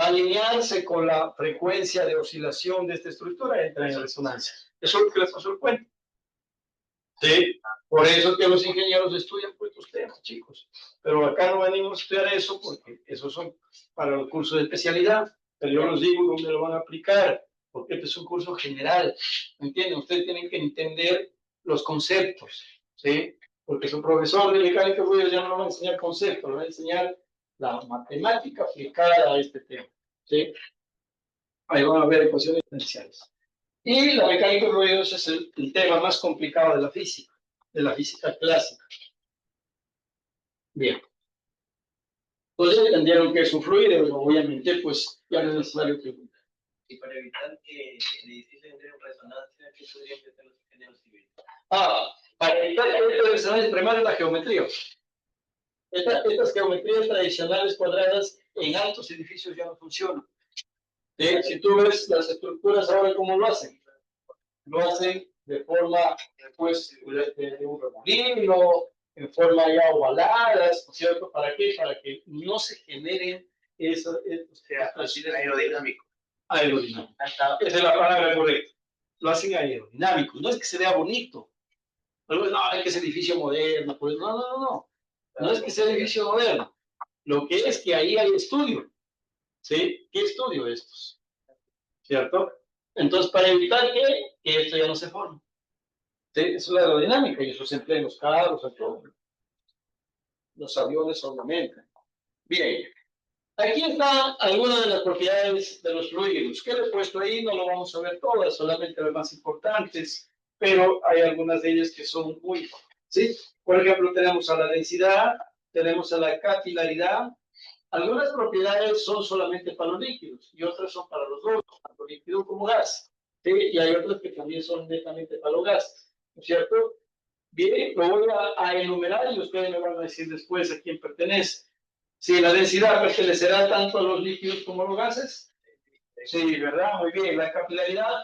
va a alinearse con la frecuencia de oscilación de esta estructura, entra en resonancia. Eso es lo que les pasó el cuento. Sí, por eso que los ingenieros estudian por estos temas, chicos. Pero acá no venimos a estudiar eso porque esos son para los cursos de especialidad. Pero yo les digo dónde lo van a aplicar, porque este es un curso general. ¿Me entienden? Ustedes tienen que entender los conceptos, ¿sí? Porque su profesor de mecánica fluida ya no va a enseñar conceptos, le va a enseñar la matemática aplicada a este tema, ¿sí? Ahí van a ver ecuaciones diferenciales. Y la mecánica de fluidos es el tema más complicado de la física clásica. Bien. Entonces entendieron que es un fluido, obviamente, pues ya no es necesario preguntar. Y para evitar que el edificio entre en resonancia, ¿qué podrían hacer los ingenieros civiles? Para evitar que entre en resonancia, primero la geometría. Estas geometrías tradicionales cuadradas en altos edificios ya no funcionan. Si tú ves las estructuras ahora, ¿cómo lo hacen? Lo hacen de forma, pues, de un remolino, en forma ya ovaladas, ¿no es cierto? ¿Para qué? Para que no se generen esos... Así de aerodinámico. Aerodinámico. Esa es la palabra correcta. Lo hacen aerodinámico. No es que se vea bonito. No, es que es edificio moderno. Pues, no. No es que sea edificio moderno. Lo que es que ahí hay estudio. ¿Sí? ¿Qué estudio estos? ¿Cierto? Entonces, para evitar que esto ya no se forme. ¿Sí? Eso es la aerodinámica y eso se emplea en los carros, en todo. Los aviones, obviamente. Bien. Aquí están algunas de las propiedades de los fluidos. ¿Qué le he puesto ahí? No lo vamos a ver todas, solamente las más importantes, pero hay algunas de ellas que son muy... ¿Sí? Por ejemplo, tenemos a la densidad, tenemos a la capilaridad. Algunas propiedades son solamente para los líquidos y otras son para los dos, tanto líquido como gas. ¿Sí? Y hay otras que también son netamente para los gases, ¿no es cierto? Bien, lo voy a enumerar y ustedes me van a decir después a quién pertenece. Si la densidad pertenecerá tanto a los líquidos como a los gases. Sí, ¿verdad? Muy bien. La capilaridad.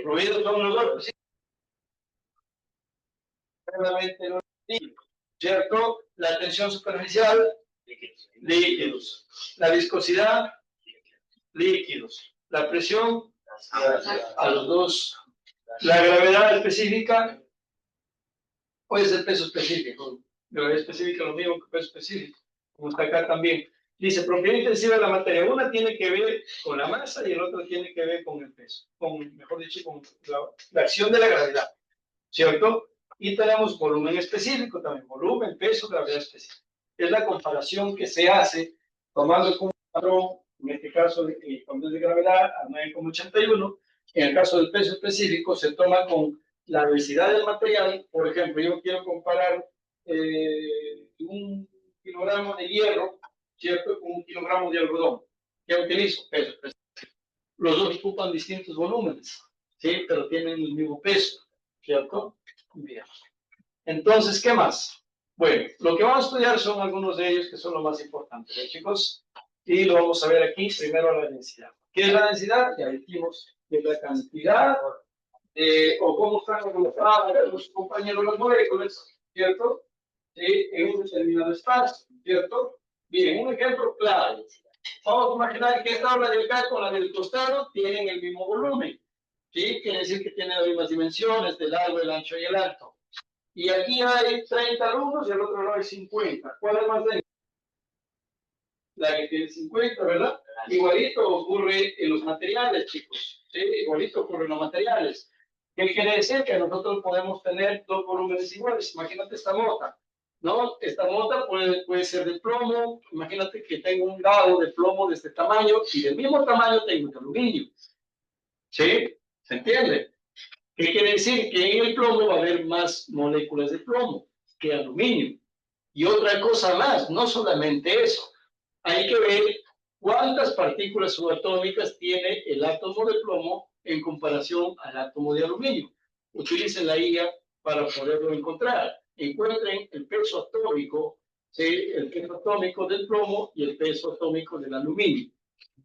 Fluidos son los dos. Sí. Solamente los líquidos, ¿cierto? La tensión superficial. Líquidos. La viscosidad. Líquidos. La presión. A los dos. La gravedad específica. Puede ser peso específico. Gravedad específica lo mismo que peso específico. Como está acá también. Dice, propiedad intensiva de la materia. Una tiene que ver con la masa y el otro tiene que ver con el peso. Mejor dicho, con la acción de la gravedad. ¿Cierto? Y tenemos volumen específico también. Volumen, peso, gravedad específica. Es la comparación que se hace tomando como patrón, en este caso, cuando es de gravedad a 9,81. En el caso del peso específico, se toma con la densidad del material. Por ejemplo, yo quiero comparar un kilogramo de hierro, ¿cierto?, con un kilogramo de algodón. ¿Qué utilizo? Peso específico. Los dos ocupan distintos volúmenes, ¿sí? Pero tienen el mismo peso, ¿cierto? Bien. Entonces, ¿qué más? Bueno, lo que vamos a estudiar son algunos de ellos que son los más importantes, ¿eh, chicos? Y lo vamos a ver aquí, primero la densidad. ¿Qué es la densidad? Ya dijimos que es la cantidad, o cómo están agrupadas los compañeros las moléculas, ¿cierto? ¿Sí? En un determinado espacio, ¿cierto? Bien, un ejemplo claro. Vamos a imaginar que esta obra de acá con la del costado tienen el mismo volumen, ¿sí? Quiere decir que tienen las mismas dimensiones, del largo, el ancho y el alto. Y aquí hay 30 alumnos y al otro lado hay 50. ¿Cuál es más densa? La que tiene 50, ¿verdad? Igualito ocurre en los materiales, chicos. ¿Sí? Igualito ocurre en los materiales. ¿Qué quiere decir? Que nosotros podemos tener dos volúmenes iguales. Imagínate esta mota, ¿no? Esta mota puede ser de plomo. Imagínate que tengo un dado de plomo de este tamaño y del mismo tamaño tengo de aluminio. ¿Sí? ¿Se entiende? ¿Qué quiere decir? Que en el plomo va a haber más moléculas de plomo que aluminio. Y otra cosa más, no solamente eso. Hay que ver cuántas partículas subatómicas tiene el átomo de plomo en comparación al átomo de aluminio. Utilicen la IA para poderlo encontrar. encuentren el peso atómico, ¿sí? El peso atómico del plomo y el peso atómico del aluminio.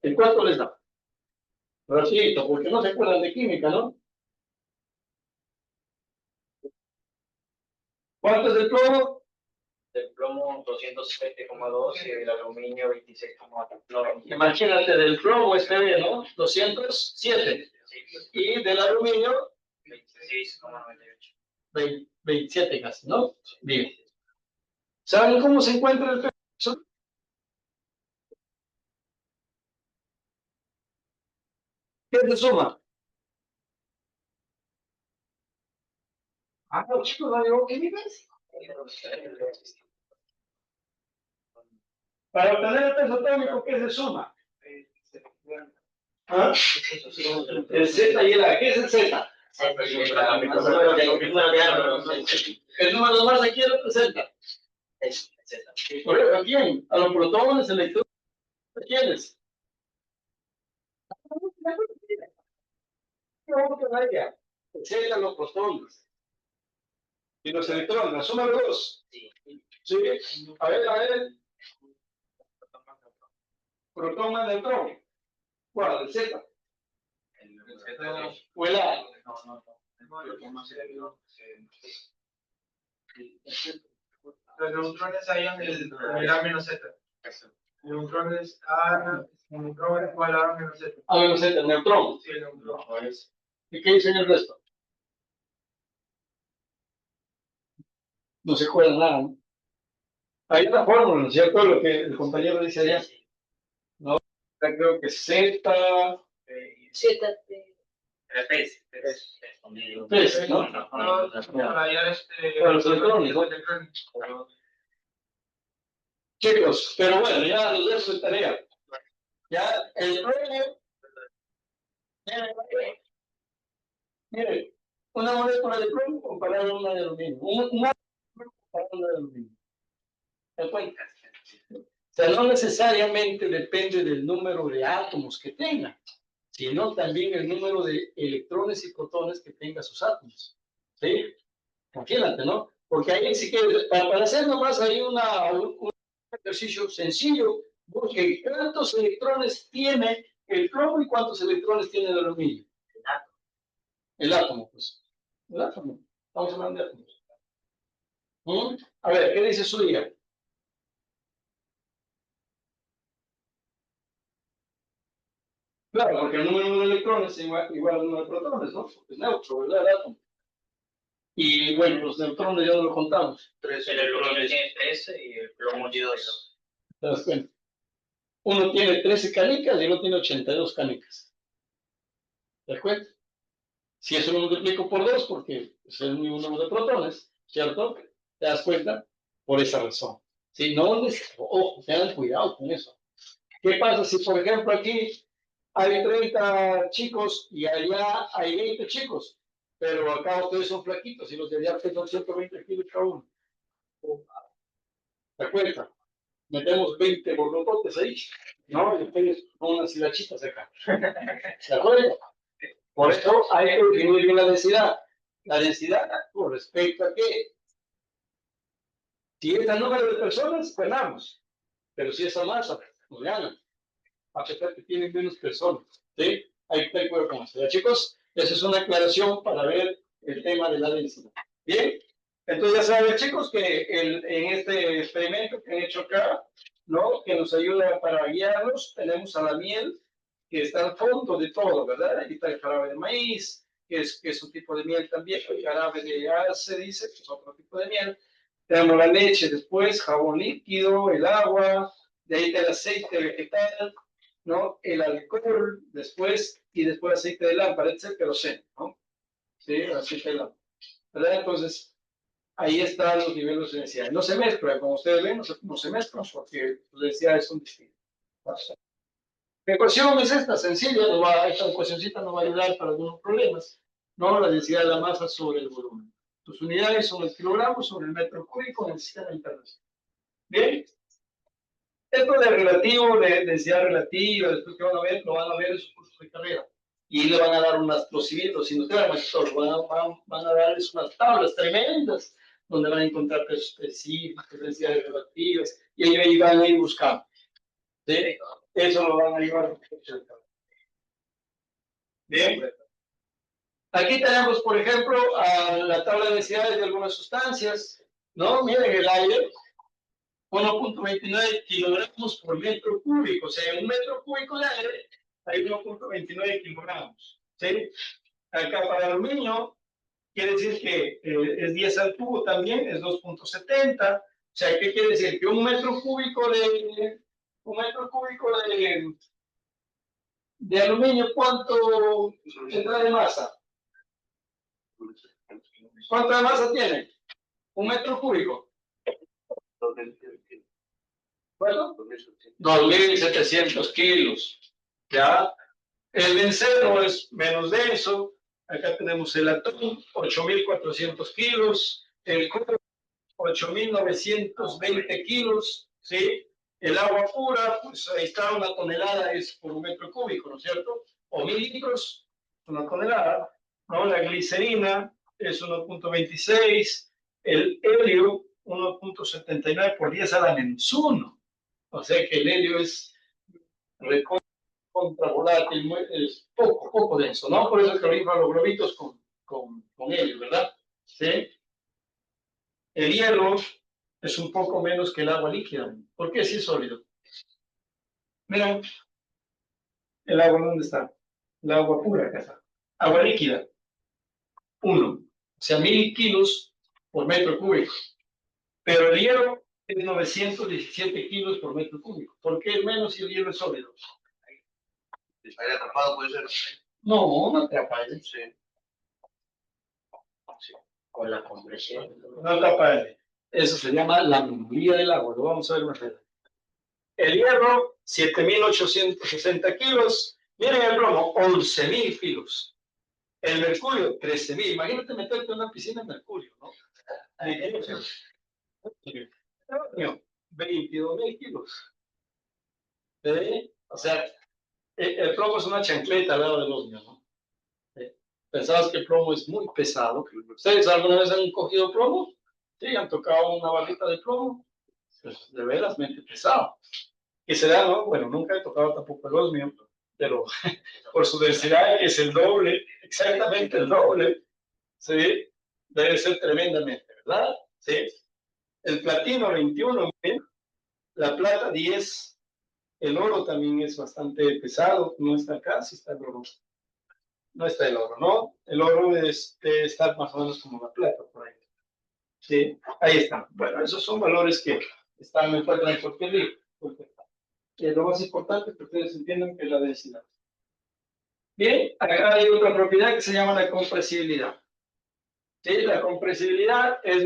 ¿En cuánto les da? Rapidito, porque no se acuerdan de química, ¿no? ¿Cuánto es del plomo? Del plomo 207,2 y del aluminio 26,9. Imagínate, del plomo ¿no? 207. Y del aluminio, 26,98. 27 casi, ¿no? Bien. ¿Saben cómo se encuentra el peso? ¿Qué se suma? Ah, no, chicos, no digo químicas. Para obtener el peso atómico, ¿qué se suma? ¿Ah? El Z y el A. ¿Qué es el Z? El número de masa, ¿quién representa? Por ejemplo, ¿a quién? A los protones, electrones, ¿a quiénes? El Z a los protones. Y los electrones, la suma de dos. Sí. A ver. Protón más neutrón. ¿Cuál? ¿El Z? ¿O el A? Los neutrones hayan el A menos Z. Neutrones A, neutrón es igual a menos Z. A menos Z, el neutrón. Sí, el neutrón. ¿Y qué dicen el resto? No se acuerdan nada, ¿no? Hay una fórmula, ¿no es cierto? Lo que el compañero dice allá. No, creo que Z. Tres, ¿no? Para hallar Para los electrones, ¿no? Chicos, pero bueno, ya los dejo de tarea. Ya, el premio. Mire, una molécula de plomo comparada a una de aluminio. Una comparada a una de aluminio. ¿Me cuenta? O sea, no necesariamente depende del número de átomos que tenga, sino también el número de electrones y protones que tenga sus átomos. ¿Sí? Imagínate, ¿no? Porque ahí sí que, para hacer nomás hay un ejercicio sencillo, busque cuántos electrones tiene el plomo y cuántos electrones tiene el aluminio. El átomo, pues. El átomo. Estamos hablando de átomos. A ver, ¿qué dice su día? Claro, porque el número de electrones es igual al número de protones, ¿no? Porque es neutro, ¿verdad? El átomo. Y bueno, los neutrones ya no lo contamos. El aluminio tiene 13 y el plomo tiene 2. ¿Te das cuenta? Uno tiene 13 canicas y el otro tiene 82 canicas. ¿Te das cuenta? Si eso lo multiplico por 2, porque es el mismo número de protones, ¿cierto? ¿Te das cuenta? Por esa razón. Si no, ojo, tengan cuidado con eso. ¿Qué pasa si, por ejemplo, aquí hay 30 chicos y allá hay 20 chicos? Pero acá ustedes son flaquitos y los de allá pesan 120 kilos cada uno. ¿Te acuerdas? Metemos 20 borlototes ahí, ¿no? Y ustedes con unas hilachitas acá. ¿De acuerdo? Por eso hay que definir bien la densidad. La densidad con respecto a qué. Si es el número de personas, ganamos. Pero si es a masa, nos ganan. A pesar que tienen menos personas. ¿Sí? Hay que ver con eso. ¿Ya, chicos? Esa es una aclaración para ver el tema de la densidad. ¿Bien? Entonces ya saben, chicos, que en este experimento que han hecho acá, ¿no? Que nos ayuda para guiarnos, tenemos a la miel, que está al fondo de todo, ¿verdad? Ahí está el jarabe de maíz, que es un tipo de miel también, el jarabe de arce, dice, que es otro tipo de miel. Tenemos la leche después, jabón líquido, el agua, de ahí está el aceite vegetal, ¿no? El alcohol después, y después aceite de lámpara, etcétera, ¿no? Sí, aceite de lámpara, ¿verdad? Entonces, ahí están los niveles de densidad. No se mezclan, como ustedes ven, no se mezclan porque las densidades son distintas. ¿Qué ecuación es esta? Sencilla, esta ecuacióncita nos va a ayudar para algunos problemas, ¿no? La densidad de la masa sobre el volumen. Tus unidades son el kilogramo sobre el metro cúbico en el sistema internacional. ¿Bien? Esto de relativo, de densidad relativa, después que van a ver, lo van a ver en su curso de carrera. Y le van a dar unos procedimientos industriales, van a darles unas tablas tremendas donde van a encontrar precios específicos, densidades relativas, y ahí van a ir buscando. ¿Sí? Eso lo van a llevar. Bien. Aquí tenemos, por ejemplo, a la tabla de densidades de algunas sustancias, ¿no? Miren el aire, 1.29 kilogramos por metro cúbico, o sea, en un metro cúbico de aire hay 1.29 kilogramos, ¿sí? Acá para aluminio, quiere decir que es 10 al cubo también, es 2.70, o sea, ¿qué quiere decir? Que un metro cúbico de aluminio, ¿cuánto tendrá de masa? ¿Cuánto de masa tiene? Un metro cúbico. ¿Cuánto? 2.700 kilos. ¿Ya? El benceno es menos denso. Acá tenemos el atún, 8.400 kilos. El cobre, 8.920 kilos. ¿Sí? El agua pura, pues ahí está, 1 tonelada es por un metro cúbico, ¿no es cierto? O 1.000 litros, 1 tonelada. ¿No? La glicerina es 1.26. El helio, 1.79 por 10 a la menos 1. O sea que el helio es contra volátil, es poco denso, ¿no? Por eso es que rifan los globitos con helio, ¿verdad? ¿Sí? El hierro es un poco menos que el agua líquida. ¿Por qué si es sólido? Miren, el agua, ¿dónde está? El agua pura, acá está. Agua líquida, 1. O sea, 1.000 kilos por metro cúbico. Pero el hierro es 917 kilos por metro cúbico. ¿Por qué es menos si el hierro es sólido? Aire atrapado puede ser. No, no atrapa aire. Sí. Con la compresión. No atrapa aire. Eso se llama la minoría del agua. Lo vamos a ver más adelante. El hierro, 7.860 kilos. Miren el plomo, 11.000 kilos. El mercurio, 13.000. Imagínate meterte en una piscina de mercurio, ¿no? 22.000 kilos. ¿Sí? O sea, el plomo es una chancleta al lado del osmio, ¿no? Pensabas que el plomo es muy pesado. ¿Ustedes alguna vez han cogido plomo? Sí, han tocado una barrita de plomo. Pues de veras, mente pesado. ¿Qué será, no? Bueno, nunca he tocado tampoco el osmio, pero por su densidad es el doble, exactamente el doble. ¿Sí? Debe ser tremendamente, ¿verdad? ¿Sí? El platino, 21, ¿sí? La plata, 10. El oro también es bastante pesado. No está acá, sí está el oro. No está el oro, ¿no? El oro debe estar más o menos como la plata, por ahí. Sí, ahí está. Bueno, esos son valores que están en cualquier libro. Lo más importante es que ustedes entiendan que es la densidad. Bien, acá hay otra propiedad que se llama la compresibilidad. ¿Sí? La compresibilidad es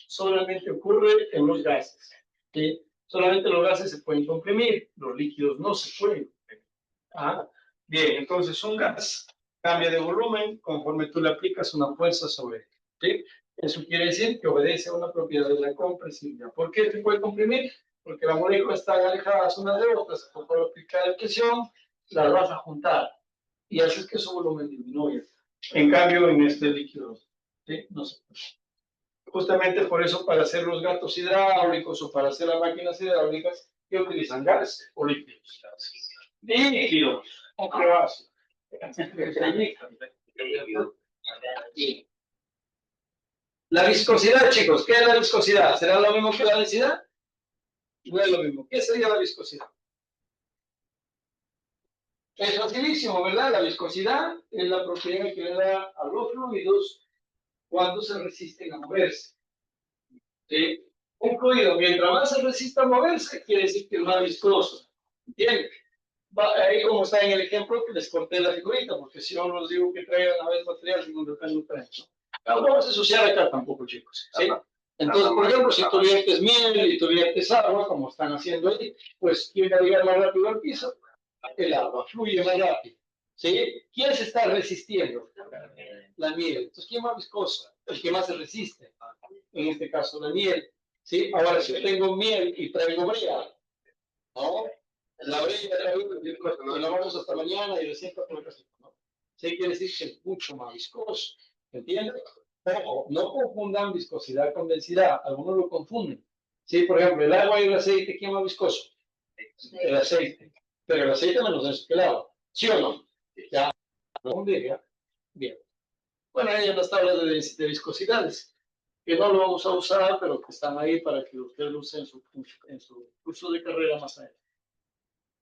solamente ocurre en los gases. ¿Sí? Solamente los gases se pueden comprimir, los líquidos no se pueden comprimir. ¿Ah? Bien, entonces un gas cambia de volumen conforme tú le aplicas una fuerza sobre él. ¿Sí? Eso quiere decir que obedece a una propiedad de la compresibilidad. ¿Por qué se puede comprimir? Porque las moléculas están alejadas unas de otras. Por aplicar presión, las vas a juntar. Y haces que su volumen disminuya. En cambio, en este líquido, ¿sí? No se puede. Justamente por eso, para hacer los gatos hidráulicos o para hacer las máquinas hidráulicas, que utilizan gas o líquidos. Líquidos. ¿Qué vas? La viscosidad, chicos, ¿qué es la viscosidad? ¿Será lo mismo que la densidad? No es lo mismo. ¿Qué sería la viscosidad? Es facilísimo, ¿verdad? La viscosidad es la propiedad que le da a los fluidos cuando se resisten a moverse. ¿Sí? Un fluido, mientras más se resista a moverse, quiere decir que es más viscoso. ¿Entiendes? Ahí como está en el ejemplo que les corté la figurita, porque si no los digo que traigan a vez material y no lo traen, no vamos a asociar acá tampoco, chicos. ¿Sí? Entonces, por ejemplo, si tú viertes miel y tú viertes agua, como están haciendo ahí, pues ¿quién va a llegar más rápido al piso? El agua, fluye más rápido. ¿Sí? ¿Quién se está resistiendo? La miel. Entonces, ¿quién más viscosa? El que más se resiste. En este caso, la miel. ¿Sí? Ahora, si yo tengo miel y traigo brea, ¿no? La brea la vamos hasta mañana y recién por el casito, ¿no? Sí, quiere decir que es mucho más viscoso. ¿Entiendes? Ojo, no confundan viscosidad con densidad, algunos lo confunden. Sí, por ejemplo, el agua y el aceite, ¿quién es más viscoso? El aceite, pero el aceite menos denso que el agua, ¿sí o no? Ya, no diga. Bien. Bueno, hay unas tablas de viscosidades que no lo vamos a usar, pero que están ahí para que ustedes lo usen en su curso de carrera más adelante.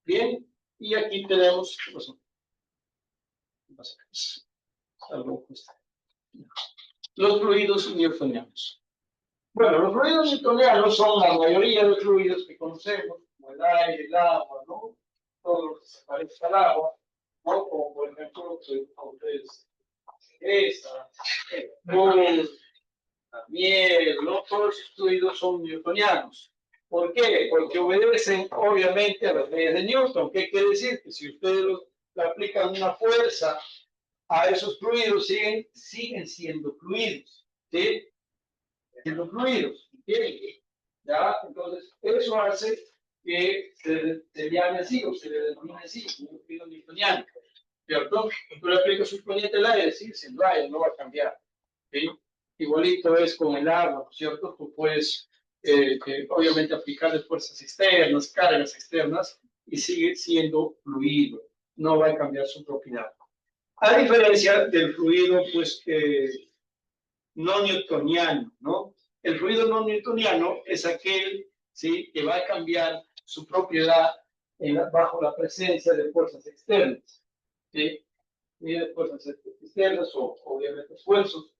Bien, y aquí tenemos, pues, los fluidos newtonianos. Bueno, los fluidos newtonianos son la mayoría de los fluidos que conocemos, como el aire, el agua, ¿no? Todo lo que se parece al agua, ¿no? Como por ejemplo, ustedes, esa, la miel, ¿no? Todos esos fluidos son newtonianos. ¿Por qué? Porque obedecen obviamente a las leyes de Newton. ¿Qué quiere decir? Que si ustedes le aplican una fuerza a esos fluidos, siguen siendo fluidos, ¿sí? Siendo fluidos, ¿sí? ¿Ya? Entonces, eso hace que se llame así, o se le denomine así, como un fluido newtoniano, ¿cierto? Tú le aplicas un corriente al aire, sigue siendo aire, no va a cambiar, ¿sí? Igualito es con el agua, ¿cierto? Tú puedes, obviamente, aplicarle fuerzas externas, cargas externas, y sigue siendo fluido, no va a cambiar su propiedad. A diferencia del fluido, pues, no newtoniano, ¿no? El fluido no newtoniano es aquel, ¿sí?, que va a cambiar su propiedad bajo la presencia de fuerzas externas, ¿sí? Y de fuerzas externas o, obviamente, esfuerzos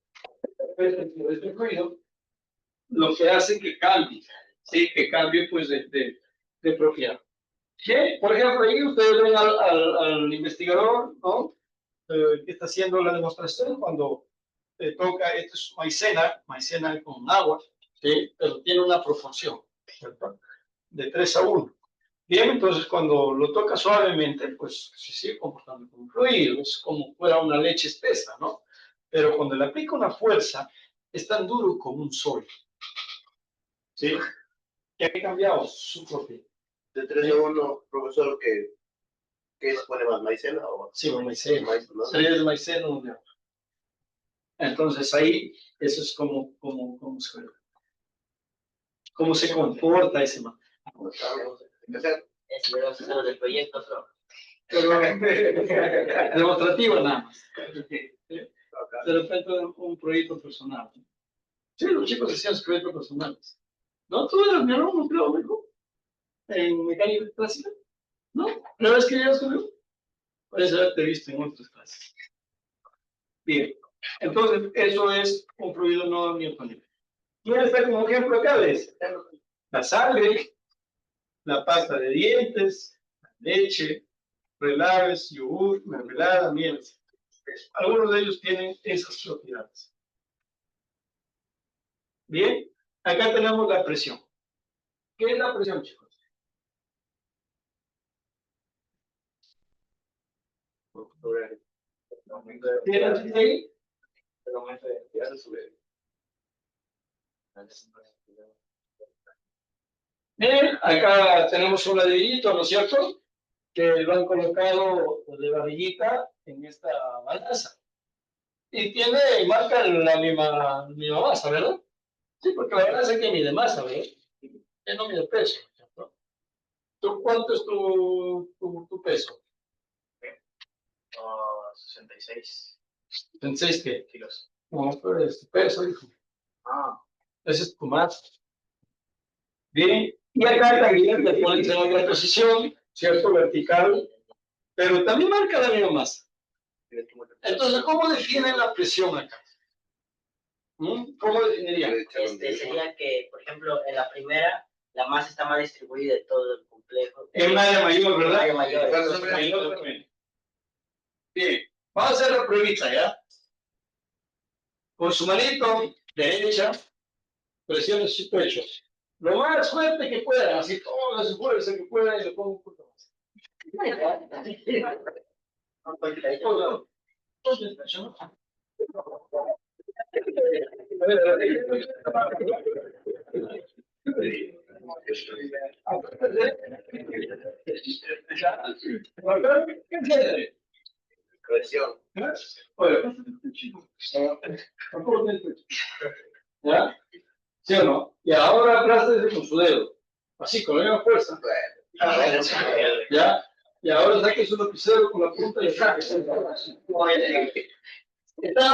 de este fluido, lo que hace que cambie, ¿sí? Que cambie, pues, de propiedad. ¿Sí? Por ejemplo, ahí ustedes ven al investigador, ¿no? Que está haciendo la demostración cuando toca, esto es maicena con agua, ¿sí? Pero tiene una proporción, ¿cierto? De 3 a 1. Bien, entonces cuando lo toca suavemente, pues se sigue comportando como un fluido, es como fuera una leche espesa, ¿no? Pero cuando le aplica una fuerza, es tan duro como un sol, ¿sí? Que ha cambiado su propiedad. De 3 a 1, profesor, ¿qué se pone más, maicena o? Sí, maicena. Maíz, ¿no? 3 de maicena, 1 de agua. Entonces ahí, eso es cómo se comporta ese man. Es lo del proyecto, Pero demostrativo nada más. De repente un proyecto personal. Sí, los chicos hacían sus proyectos personales. ¿No? ¿Tú eras mi alumno, creo, hijo? ¿En mecánica clásica? ¿No? ¿La vez que llegas conmigo? Puedes haberte visto en otras clases. Bien. Entonces, eso es un fluido no newtoniano. ¿Quién está como ejemplo acá? ¿Ves? La sangre, la pasta de dientes, la leche, relaves, yogur, mermelada, miel. Algunos de ellos tienen esas propiedades. Bien, acá tenemos la presión. ¿Qué es la presión, chicos? ¿Tienen ahí? Bien, acá tenemos un ladrillito, ¿no es cierto? Que lo han colocado de varillita en esta balanza. Y marca la misma masa, ¿verdad? Sí, porque la balanza que mide masa, ¿verdad? Que no mide peso, ¿cierto? ¿Cuánto es tu peso? 66. 66 ¿qué? Kilos. No, pues tu peso, hijo. Ese es tu masa. Bien, y acá también le pones en otra posición, ¿cierto? Vertical, pero también marca la misma masa. Entonces, ¿cómo definen la presión acá? ¿Cómo definirían? Sería que, por ejemplo, en la primera, la masa está más distribuida en todo el complejo. En un área mayor, ¿verdad? En área mayor. Mayor también. Bien, vamos a hacer la pruebita, ¿ya? Con su manito derecha, presione su pecho. Lo más fuerte que puedan, así toda su fuerza que puedan, y le pongo un poco más. Presión. Oye, ¿ya? ¿Sí o no? Y ahora aplástese con su dedo, así, con la misma fuerza. ¿Ya? Y ahora saque su lapicero con la punta y saque. ¿Están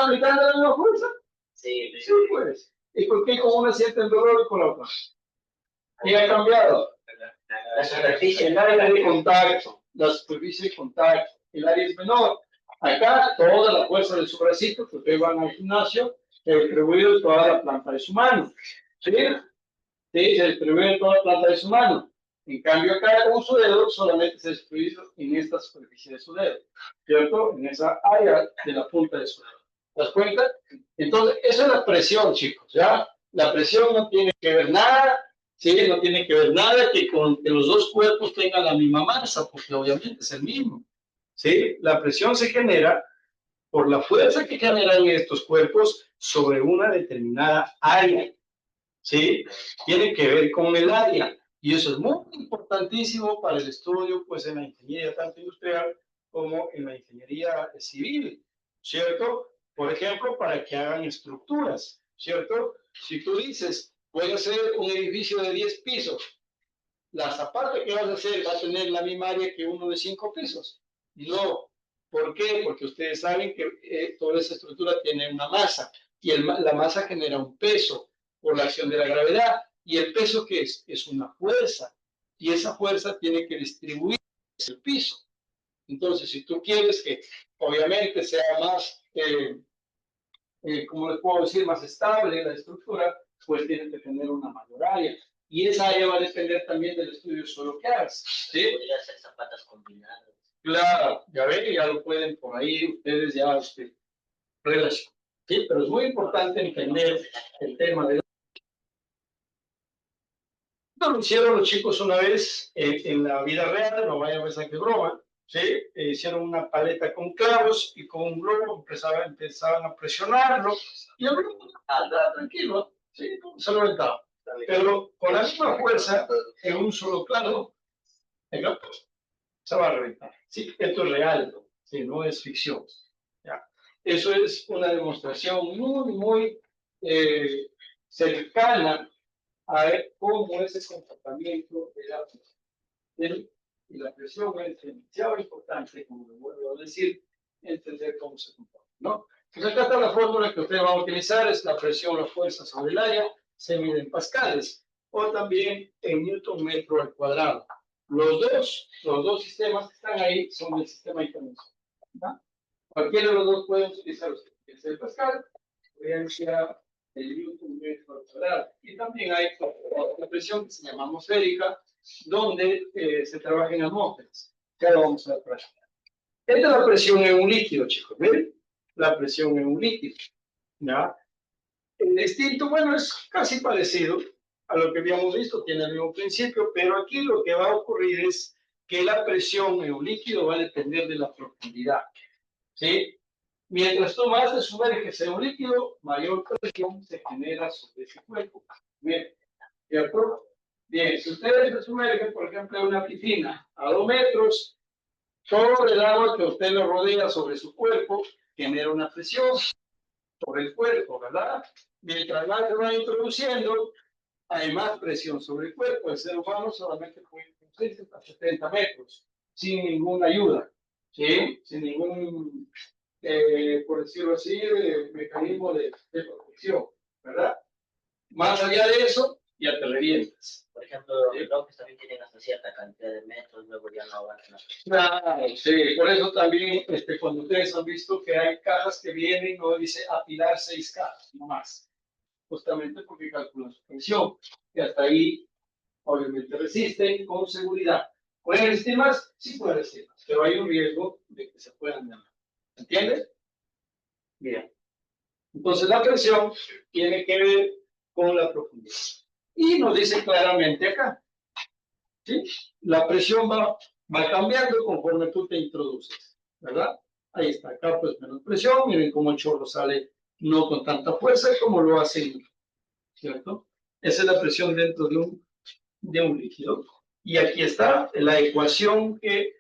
aplicando la misma fuerza? Sí, Sí, pues. ¿Y por qué con una sienten dolor y con la otra? ¿Qué ha cambiado? la superficie. El área de contacto, la superficie de contacto, el área es menor. Acá toda la fuerza de su bracito, que ustedes van al gimnasio, se distribuye en toda la planta de su mano. ¿Sí? Sí, se distribuye en toda la planta de su mano. En cambio acá con su dedo solamente se distribuye en esta superficie de su dedo, ¿cierto? En esa área de la punta de su dedo. ¿Te das cuenta? Entonces, eso es la presión, chicos, ¿ya? La presión no tiene que ver nada, ¿sí? No tiene que ver nada que con que los dos cuerpos tengan la misma masa, porque obviamente es el mismo, ¿sí? La presión se genera por la fuerza que generan estos cuerpos sobre una determinada área, ¿sí? Tiene que ver con el área. Y eso es muy importantísimo para el estudio, pues en la ingeniería tanto industrial como en la ingeniería civil, ¿cierto? Por ejemplo, para que hagan estructuras, ¿cierto? Si tú dices, voy a hacer un edificio de 10 pisos, la zapata que vas a hacer va a tener la misma área que uno de 5 pisos. No. ¿Por qué? Porque ustedes saben que toda esa estructura tiene una masa y la masa genera un peso por la acción de la gravedad. ¿Y el peso qué es? Es una fuerza. Y esa fuerza tiene que distribuir el piso. Entonces, si tú quieres que obviamente sea más, ¿cómo les puedo decir? Más estable la estructura, pues tienes que tener una mayor área. Y esa área va a depender también del estudio solo que hagas. ¿Sí? Podría hacer zapatas combinadas. Claro, ya ven, ya lo pueden por ahí ustedes ya relacionar. Sí, pero es muy importante entender el tema de... Esto lo hicieron los chicos una vez en la vida real, no vayan a pensar que es broma, ¿sí? Hicieron una paleta con clavos y con un globo empezaban a presionarlo y el globo andaba tranquilo, ¿sí? Se lo aventaba. Pero con la misma fuerza, en un solo clavo, el globo se va a reventar. Sí, esto es real, ¿sí? No es ficción. ¿Ya? Eso es una demostración muy cercana a ver cómo es el comportamiento de la presión. Y la presión es demasiado importante, como lo vuelvo a decir, entender cómo se comporta, ¿no? Entonces acá está la fórmula que usted va a utilizar, es la presión o la fuerza sobre el área, se mide en pascales, o también en newton metro al cuadrado. Los dos sistemas que están ahí son del sistema internacional, ¿no? Cualquiera de los dos puede utilizar usted, el pascal, potencia el newton metro al cuadrado. Y también hay otra presión que se llama atmosférica, donde se trabaja en atmósferas. Ya lo vamos a ver por allá. Esta es la presión en un líquido, chicos. ¿Ven? La presión en un líquido. ¿Ya? El distinto, bueno, es casi parecido a lo que habíamos visto, tiene el mismo principio, pero aquí lo que va a ocurrir es que la presión en un líquido va a depender de la profundidad. ¿Sí? Mientras tú más te sumerges en un líquido, mayor presión se genera sobre ese cuerpo. Bien, ¿cierto? Bien, si ustedes se sumergen, por ejemplo, en una piscina a 2 metros, todo el agua que usted le rodea sobre su cuerpo genera una presión sobre el cuerpo, ¿verdad? Mientras más se va introduciendo, hay más presión sobre el cuerpo. El ser humano solamente puede introducirse hasta 70 metros, sin ninguna ayuda, ¿sí? Sin ningún por decirlo así, mecanismo de protección, ¿verdad? Más allá de eso, ya te revientas. Por ejemplo, los bloques también tienen hasta cierta cantidad de metros, luego ya no aguantan. Claro, sí, por eso también cuando ustedes han visto que hay cajas que vienen, no dice apilar 6 cajas, no más. Justamente porque calculan su presión, y hasta ahí obviamente resisten con seguridad. ¿Pueden resistir más? Sí pueden resistir más, pero hay un riesgo de que se puedan dañar. ¿Entiendes? Bien. Entonces la presión tiene que ver con la profundidad. Y nos dice claramente acá, ¿sí? La presión va cambiando conforme tú te introduces, ¿verdad? Ahí está, acá pues menos presión, miren cómo el chorro sale no con tanta fuerza como lo hace, ¿cierto? Esa es la presión dentro de un líquido. Y aquí está la ecuación que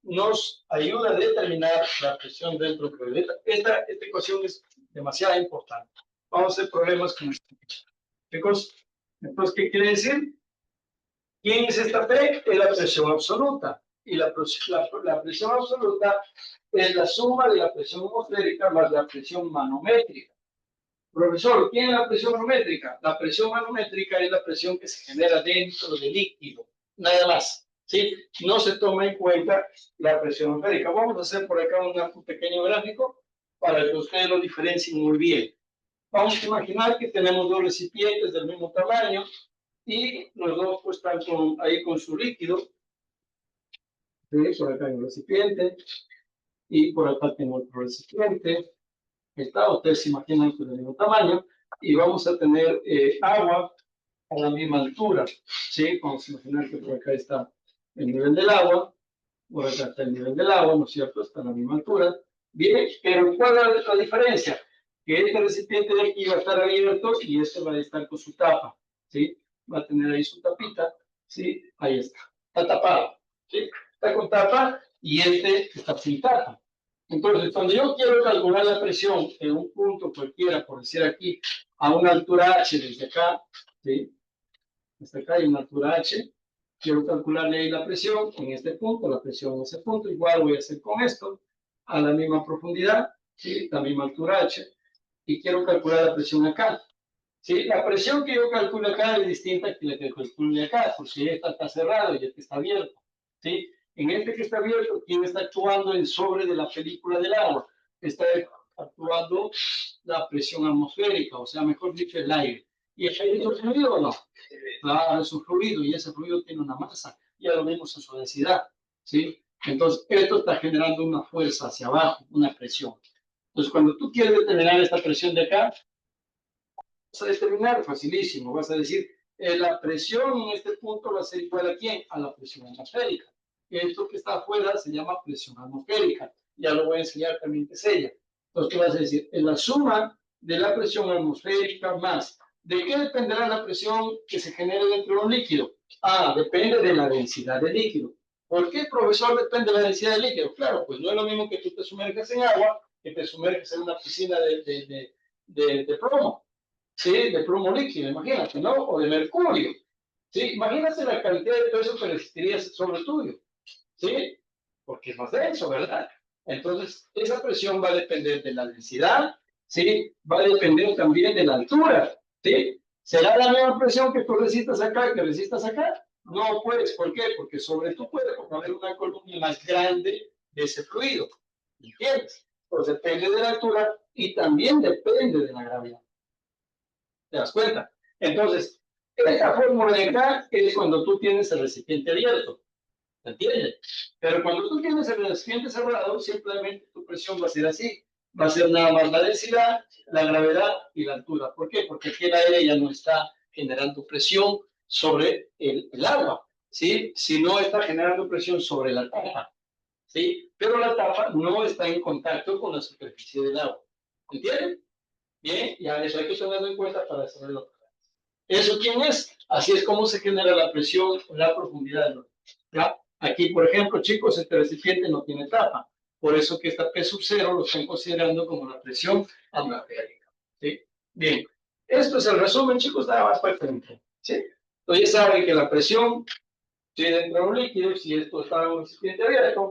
nos ayuda a determinar la presión dentro del fluido. Esta ecuación es demasiado importante. Vamos a hacer problemas con esto. Chicos, entonces, ¿qué quiere decir? ¿Quién es esta P? Es la presión absoluta. Y la presión absoluta es la suma de la presión atmosférica más la presión manométrica. Profesor, ¿quién es la presión manométrica? La presión manométrica es la presión que se genera dentro del líquido. Nada más. ¿Sí? No se toma en cuenta la presión atmosférica. Vamos a hacer por acá un pequeño gráfico para que ustedes lo diferencien muy bien. Vamos a imaginar que tenemos dos recipientes del mismo tamaño y los dos pues están ahí con su líquido. ¿Sí? Por acá hay un recipiente y por acá tengo otro recipiente. Ustedes se imaginan que es del mismo tamaño y vamos a tener agua a la misma altura. ¿Sí? Vamos a imaginar que por acá está el nivel del agua, por acá está el nivel del agua, ¿no es cierto? Está a la misma altura. Bien, pero ¿cuál es la diferencia? Que este recipiente de aquí va a estar abierto y este va a estar con su tapa, ¿sí? Va a tener ahí su tapita, ¿sí? Ahí está tapado, ¿sí? Está con tapa y este está sin tapa. Entonces, cuando yo quiero calcular la presión en un punto cualquiera, por decir aquí, a una altura H desde acá, ¿sí? Hasta acá hay una altura H, quiero calcularle ahí la presión en este punto, la presión en ese punto, igual voy a hacer con esto, a la misma profundidad, ¿sí? La misma altura H, y quiero calcular la presión acá. ¿Sí? La presión que yo calculo acá es distinta que la que calculo acá, porque esta está cerrada y este está abierto. ¿Sí? En este que está abierto, ¿quién está actuando en sobre de la película del agua? Está actuando la presión atmosférica, o sea, mejor dicho, el aire. ¿Y el aire es un fluido o no? Claro, es un fluido y ese fluido tiene una masa, ya lo vimos en su densidad. ¿Sí? Entonces, esto está generando una fuerza hacia abajo, una presión. Entonces, cuando tú quieres determinar esta presión de acá, vas a determinar facilísimo. Vas a decir, la presión en este punto va a ser igual a ¿quién? A la presión atmosférica. Esto que está afuera se llama presión atmosférica. Ya lo voy a enseñar también que es ella. Entonces, tú vas a decir, en la suma de la presión atmosférica más. ¿De qué dependerá la presión que se genere dentro de un líquido? Ah, depende de la densidad del líquido. ¿Por qué, profesor, depende de la densidad del líquido? Claro, pues no es lo mismo que tú te sumerges en agua que te sumerges en una piscina de plomo. ¿Sí? De plomo líquido, imagínate, ¿no? O de mercurio. ¿Sí? Imagínate la cantidad de peso que resistiría sobre tuyo. ¿Sí? Porque es más denso, ¿verdad? Entonces, esa presión va a depender de la densidad, ¿sí? Va a depender también de la altura, ¿sí? ¿Será la misma presión que tú resistas acá que resistas acá? No puedes, ¿por qué? Porque sobre tu cuerpo va a haber una columna más grande de ese fluido, ¿entiendes? Pues depende de la altura y también depende de la gravedad. ¿Te das cuenta? Entonces, esta fórmula de acá es cuando tú tienes el recipiente abierto. ¿Me entiendes? Pero cuando tú tienes el recipiente cerrado, simplemente tu presión va a ser así. Va a ser nada más la densidad, la gravedad y la altura. ¿Por qué? Porque aquí el aire ya no está generando presión sobre el agua, ¿sí? Sino está generando presión sobre la tapa, ¿sí? Pero la tapa no está en contacto con la superficie del agua. ¿Entienden? Bien, ya eso hay que tenerlo en cuenta para saberlo. ¿Eso quién es? Así es como se genera la presión en la profundidad. ¿Ya? Aquí, por ejemplo, chicos, este recipiente no tiene tapa. Por eso que esta P sub 0 lo están considerando como la presión atmosférica. ¿Sí? Bien, esto es el resumen, chicos, nada más para que ¿sí? Entonces ya saben que la presión, si dentro de un líquido, si esto está en un recipiente abierto,